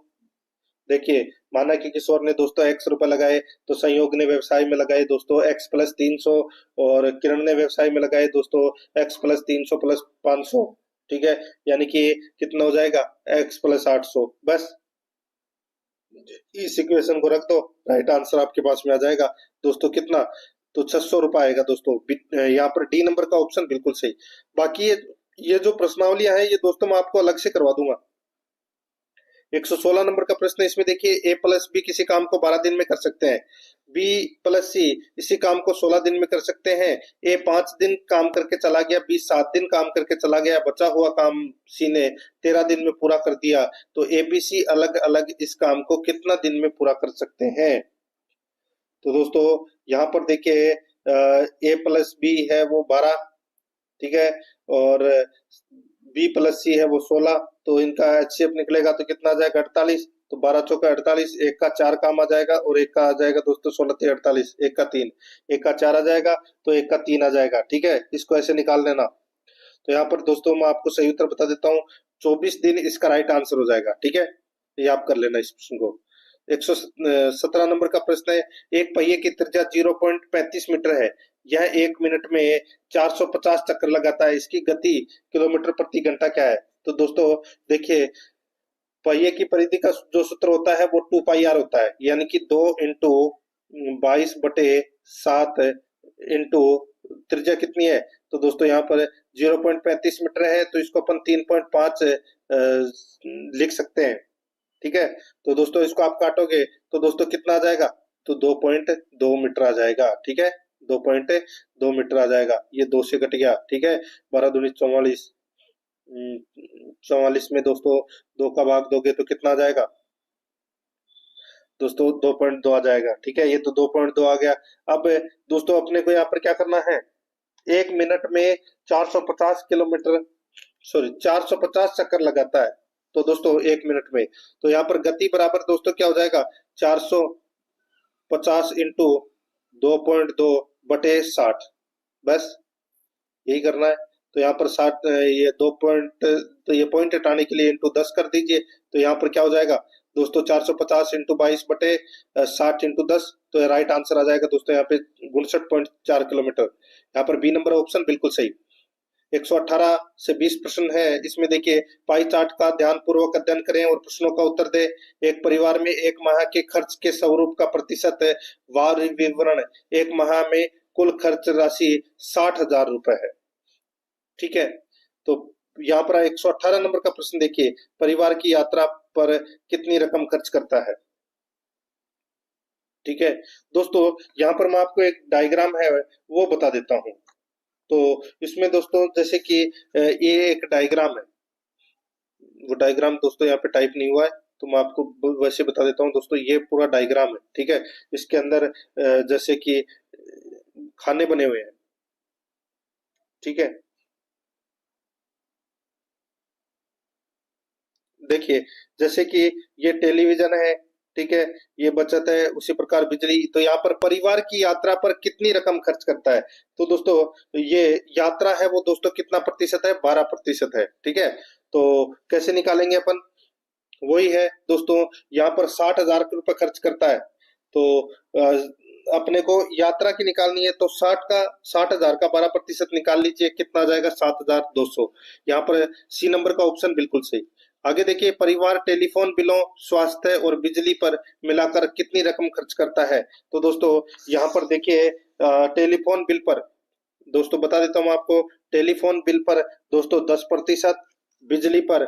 S1: देखिए, माना कि किशोर ने दोस्तों x रुपए लगाए, तो संयोग ने व्यवसाय में लगाए दोस्तों x प्लस 300, और किरण ने व्यवसाय में लगाए दोस्तों x प्लस 300 प्लस 500। ठीक है, यानी कि कितना हो जाएगा? x plus 800। बस इस इक्वेशन को रख दो, राइट आंसर आपके पास में आ जाएगा दोस्तों। कितना? तो 600 रुपये आएगा दोस्तों। यहाँ पर डी नंबर का ऑप्शन बिल्कुल सही। बाकी ये जो प्रश्नावलियां है ये दोस्तों मैं आपको अलग से करवा दूंगा। 116 नंबर का प्रश्न है, इसमें देखिए ए प्लस बी किसी काम को 12 दिन में कर सकते हैं, बी प्लस सी इसी काम को 16 दिन में कर सकते हैं। ए 5 दिन काम करके चला गया, बी 7 दिन काम करके चला गया, बचा हुआ काम सी ने 13 दिन में पूरा कर दिया। तो ए बी सी अलग अलग इस काम को कितना दिन में पूरा कर सकते हैं? तो दोस्तों यहाँ पर देखिए ए प्लस बी है वो 12, ठीक है, और बी प्लस सी है वो 16। तो इनका एचसीएफ निकलेगा तो कितना आ जाएगा? 48। तो 12 चौका 48, एक का 4 काम आ जाएगा और एक का आ जाएगा दोस्तों 16 × 48, एक का 3, एक का 4 आ जाएगा तो एक का 3 आ जाएगा, ठीक है। इसको ऐसे निकाल लेना। तो यहाँ पर दोस्तों मैं आपको सही उत्तर बता देता हूँ, 24 दिन इसका राइट आंसर हो जाएगा, ठीक है। ये आप कर लेना इस प्रश्न को। 117 नंबर का प्रश्न है, एक पहिए की त्रिज्या 0.35 मीटर है, यह 1 मिनट में 450 चक्कर लगाता है, इसकी गति किलोमीटर प्रति घंटा क्या है? तो दोस्तों देखिए, पहिए की परिधि का जो सूत्र होता है वो 2πr होता है, यानी कि 2 × 22/7 इंटू त्रिज्या कितनी है? तो दोस्तों यहाँ पर 0.35 मीटर है तो इसको अपन 3.5 लिख सकते हैं, ठीक है। तो दोस्तों इसको आप काटोगे तो दोस्तों कितना आ जाएगा? तो 2.2 मीटर आ जाएगा, ठीक है। 2.2 मीटर आ जाएगा, ये 2 से कट गया, ठीक है। 12 दूनी 44, 44 में दोस्तों 2 का भाग दोगे तो कितना आ जाएगा? दोस्तों 2.2 आ जाएगा, ठीक है। ये तो 2.2 आ गया। अब दोस्तों अपने को यहाँ पर क्या करना है, 1 मिनट में 450 किलोमीटर, सॉरी 450 चक्कर लगाता है तो दोस्तों 1 मिनट में। तो यहाँ पर गति बराबर दोस्तों क्या हो जाएगा? 450 इंटू 2.2/60, बस यही करना है। तो यहाँ पर 60, ये 2 पॉइंट, तो ये पॉइंट हटाने के लिए इंटू 10 कर दीजिए। तो यहाँ पर क्या हो जाएगा दोस्तों? 450 इंटू 22/60 इंटू 10, तो राइट आंसर आ जाएगा दोस्तों यहाँ पे 59.4 किलोमीटर। यहाँ पर बी नंबर ऑप्शन बिल्कुल सही। 118 से 20 प्रश्न है, इसमें देखिए पाई चार्ट का ध्यान पूर्वक अध्ययन करें और प्रश्नों का उत्तर दें। एक परिवार में एक माह के खर्च के स्वरूप का प्रतिशत वार्षिक विवरण, एक माह में कुल खर्च राशि 60,000 रुपए है, ठीक है। तो यहाँ पर 118 नंबर का प्रश्न देखिए, परिवार की यात्रा पर कितनी रकम खर्च करता है, ठीक है। दोस्तों यहाँ पर मैं आपको एक डायग्राम है वो बता देता हूँ। तो इसमें दोस्तों जैसे कि ये एक डायग्राम है, वो डायग्राम दोस्तों यहाँ पे टाइप नहीं हुआ है तो मैं आपको वैसे बता देता हूँ दोस्तों। ये पूरा डायग्राम है, ठीक है। इसके अंदर जैसे कि खाने बने हुए हैं, ठीक है। देखिए जैसे कि ये टेलीविजन है, ठीक है, ये बचत है, उसी प्रकार बिजली। तो यहाँ पर परिवार की यात्रा पर कितनी रकम खर्च करता है? तो दोस्तों ये यात्रा है वो दोस्तों कितना प्रतिशत है? 12% है, ठीक है। तो कैसे निकालेंगे अपन? वही है दोस्तों, यहाँ पर 60,000 रुपये खर्च करता है तो अपने को यात्रा की निकालनी है, तो 60,000 का 12% निकाल लीजिए, कितना आ जाएगा? 7,200। यहाँ पर सी नंबर का ऑप्शन बिल्कुल सही। आगे देखिए, परिवार टेलीफोन बिलों, स्वास्थ्य और बिजली पर मिलाकर कितनी रकम खर्च करता है? तो दोस्तों यहाँ पर देखिए टेलीफोन बिल पर दोस्तों बता देता हूँ आपको, टेलीफोन बिल पर दोस्तों 10%, बिजली पर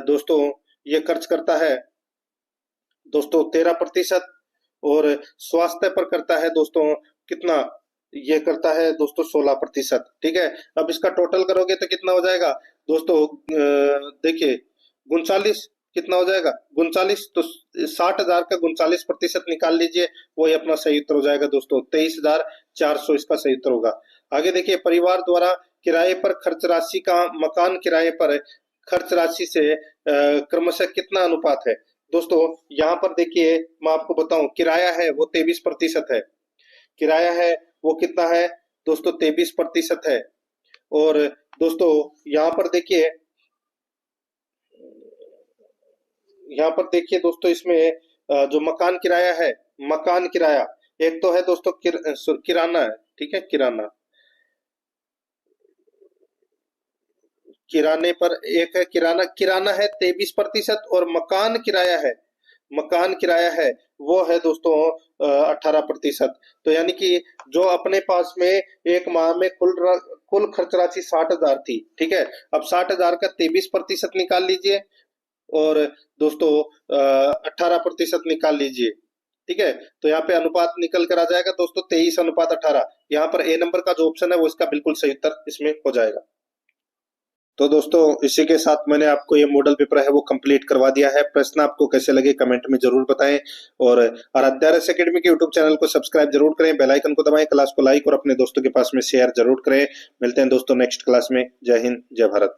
S1: दोस्तों ये खर्च करता है दोस्तों 13%, और स्वास्थ्य पर करता है दोस्तों कितना? ये करता है दोस्तों 16%, ठीक है। अब इसका टोटल करोगे तो कितना हो जाएगा दोस्तों? देखिए 39, कितना हो जाएगा? 39, तो 60,000 का 39% निकाल लीजिए, वही अपना सही उत्तर हो जाएगा दोस्तों। 23,400 इसका सही उत्तर होगा। आगे देखिए, परिवार द्वारा किराए पर खर्च राशि का मकान किराए पर खर्च राशि से क्रमशः कितना अनुपात है? दोस्तों यहाँ पर देखिए मैं आपको बताऊं, किराया है वो 23% है, किराया है वो कितना है दोस्तों? 23% है। और दोस्तों यहाँ पर देखिए, यहाँ पर देखिए दोस्तों, इसमें जो मकान किराया है, मकान किराया एक तो है दोस्तों किराना है, ठीक है, किराना, किराने पर एक है किराना, किराना है 23% और मकान किराया है, मकान किराया है वो है दोस्तों 18%। तो यानी कि जो अपने पास में एक माह में कुल खर्च राशि 60,000 थी, ठीक है। अब 60,000 का 23% निकाल लीजिए और दोस्तों 18% निकाल लीजिए, ठीक है। तो यहाँ पे अनुपात निकल कर आ जाएगा दोस्तों 23:18। यहाँ पर ए नंबर का जो ऑप्शन है वो इसका बिल्कुल सही उत्तर इसमें हो जाएगा। तो दोस्तों इसी के साथ मैंने आपको ये मॉडल पेपर है वो कंप्लीट करवा दिया है। प्रश्न आपको कैसे लगे कमेंट में जरूर बताएं और आराध्या रस एकेडमी के यूट्यूब चैनल को सब्सक्राइब जरूर करें, बेल आइकन को दबाएं, क्लास को लाइक और अपने दोस्तों के पास में शेयर जरूर करें। मिलते हैं दोस्तों नेक्स्ट क्लास में। जय हिंद, जय भारत।